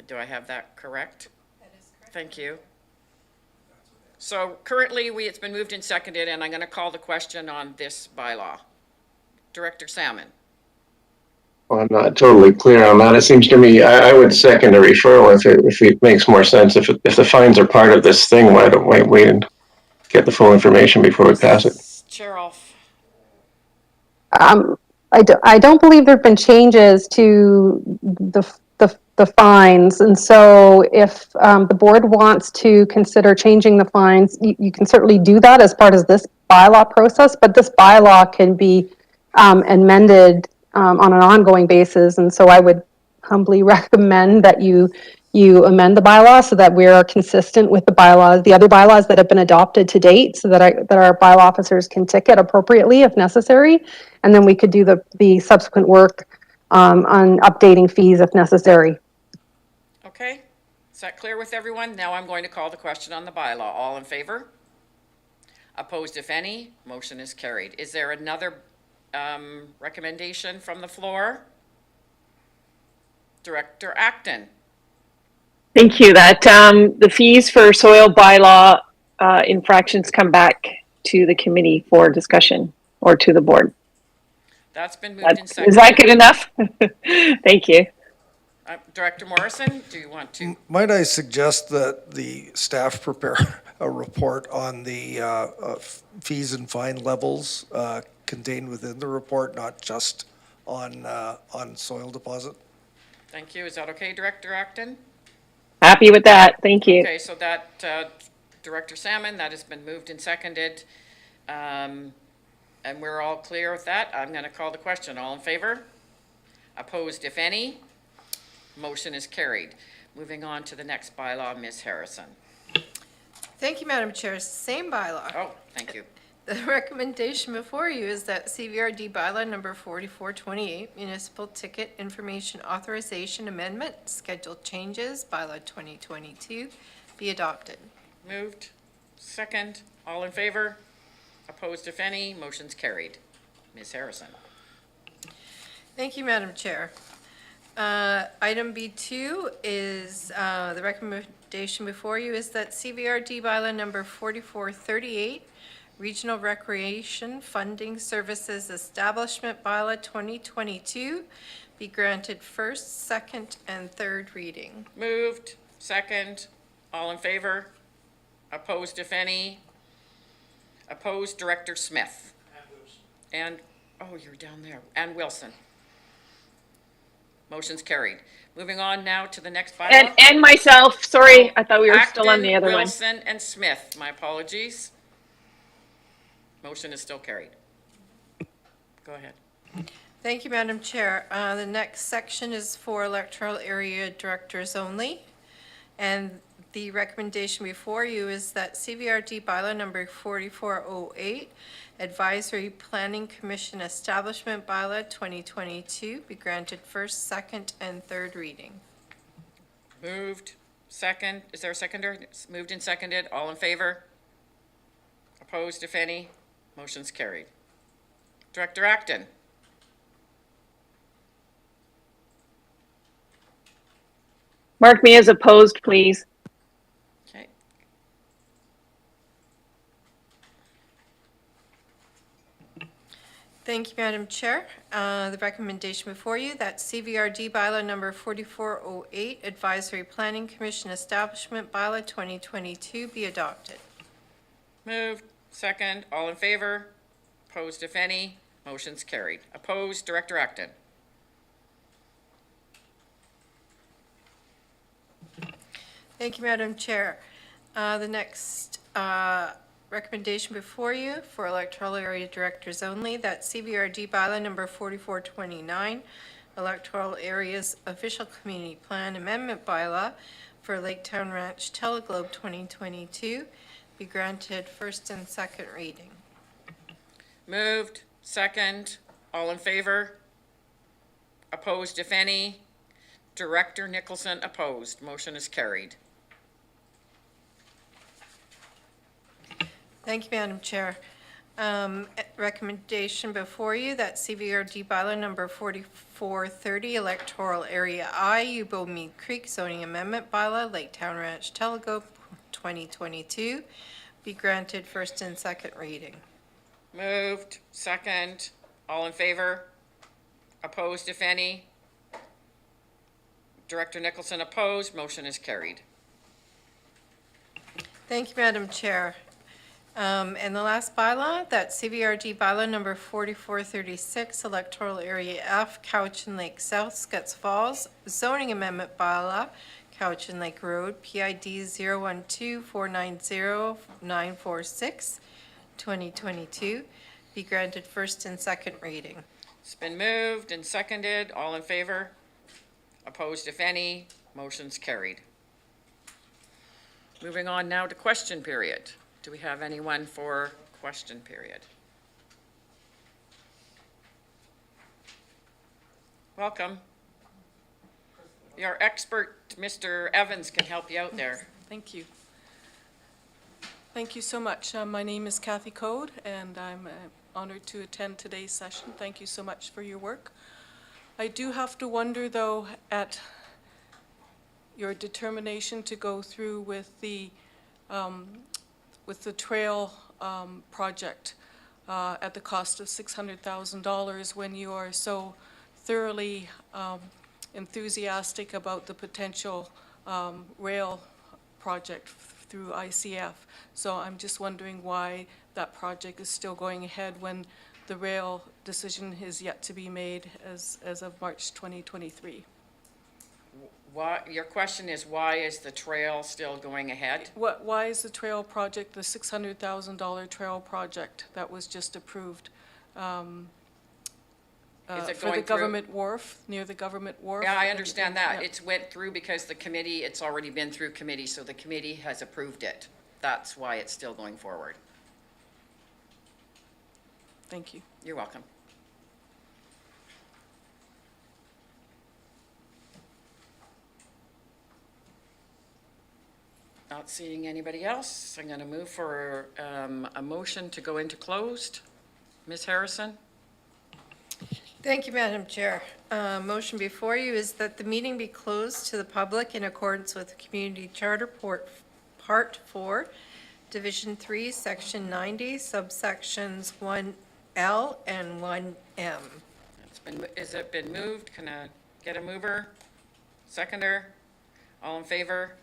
Do I have that correct? That is correct. Thank you. So currently, it's been moved and seconded, and I'm going to call the question on this bylaw. Director Salmon. Well, I'm not totally clear on that. It seems to me I would second a referral if it makes more sense. If the fines are part of this thing, why don't we wait and get the full information before we pass it? Chair off. I don't believe there have been changes to the fines, and so if the board wants to consider changing the fines, you can certainly do that as part of this bylaw process, but this bylaw can be amended on an ongoing basis, and so I would humbly recommend that you amend the bylaw so that we are consistent with the other bylaws that have been adopted to date, so that our bylaw officers can ticket appropriately if necessary, and then we could do the subsequent work on updating fees if necessary. Okay, is that clear with everyone? Now I'm going to call the question on the bylaw. All in favor? Opposed, if any? Motion is carried. Is there another recommendation from the floor? Director Acton. Thank you. That the fees for soil bylaw infractions come back to the committee for discussion or to the board. That's been moved in second. Is that good enough? Thank you. Director Morrison, do you want to? Might I suggest that the staff prepare a report on the fees and fine levels contained within the report, not just on soil deposit? Thank you. Is that okay, Director Acton? Happy with that. Thank you. Okay, so that, Director Salmon, that has been moved and seconded. And we're all clear with that. I'm going to call the question. All in favor? Opposed, if any? Motion is carried. Moving on to the next bylaw, Ms. Harrison. Thank you, Madam Chair. Same bylaw. Oh, thank you. The recommendation before you is that CVRD bylaw number 4428, municipal ticket information authorization amendment, schedule changes, bylaw 2022, be adopted. Moved. Second. All in favor? Opposed, if any? Motion's carried. Ms. Harrison. Thank you, Madam Chair. Item B2 is, the recommendation before you is that CVRD bylaw number 4438, Regional Recreation Funding Services Establishment Bylaw 2022, be granted first, second, and third reading. Moved. Second. All in favor? Opposed, if any? Opposed, Director Smith. And, oh, you're down there. And Wilson. Motion's carried. Moving on now to the next bylaw. And myself, sorry, I thought we were still on the Acton, other one. Wilson, and Smith. My apologies. Motion is still carried. Go ahead. Thank you, Madam Chair. The next section is for electoral area directors only. And the recommendation before you is that CVRD bylaw number 4408, Advisory Planning Commission Establishment Bylaw 2022, be granted first, second, and third reading. Moved. Second. Is there a seconder? It's moved and seconded. All in favor? Opposed, if any? Motion's carried. Director Acton. Mark me as opposed, please. Okay. Thank you, Madam Chair. The recommendation before you, that CVRD bylaw number 4408, Advisory Planning Commission Establishment Bylaw 2022, be adopted. Moved. Second. All in favor? Opposed, if any? Motion's carried. Opposed, Director Acton. Thank you, Madam Chair. The next recommendation before you for electoral area directors only, that CVRD bylaw number 4429, electoral areas official community plan amendment bylaw for Laketown Ranch Teleglobe 2022, be granted first and second reading. Moved. Second. All in favor? Opposed, if any? Director Nicholson opposed. Motion is carried. Thank you, Madam Chair. Recommendation before you, that CVRD bylaw number 4430, electoral area I, Ubomee Creek zoning amendment bylaw, Laketown Ranch Teleglobe 2022, be granted first and second reading. Moved. Second. All in favor? Opposed, if any? Director Nicholson opposed. Motion is carried. Thank you, Madam Chair. And the last bylaw, that CVRD bylaw number 4436, electoral area F, Cowichan Lake South, Scotts Falls, zoning amendment bylaw, Cowichan Lake Road, PID 012490946, 2022, be granted first and second reading. It's been moved and seconded. All in favor? Opposed, if any? Motion's carried. Moving on now to question period. Do we have anyone for question period? Welcome. Your expert, Mr. Evans, can help you out there. Thank you. Thank you so much. My name is Kathy Code, and I'm honored to attend today's session. Thank you so much for your work. I do have to wonder, though, at your determination to go through with the trail project at the cost of $600,000 when you are so thoroughly enthusiastic about the potential rail project through ICF. So I'm just wondering why that project is still going ahead when the rail decision is yet to be made as of March 2023. Your question is, why is the trail still going ahead? Why is the trail project, the $600,000 trail project that was just approved for the government wharf, near the government wharf? Yeah, I understand that. Yeah. It's went through because the committee, it's already been through committee, so the committee has approved it. That's why it's still going forward. Thank you. You're welcome. Not seeing anybody else. I'm going to move for a motion to go into closed. Ms. Harrison? Thank you, Madam Chair. Motion before you is that the meeting be closed to the public in accordance with the Community Charter Part 4, Division 3, Section 90, subsections 1L and 1M. Has it been moved? Can I get a mover? Seconder? All in favor?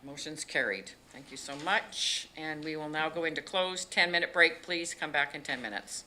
Motion's carried. Thank you so much. And we will now go into closed. 10-minute break, please. Come back in 10 minutes.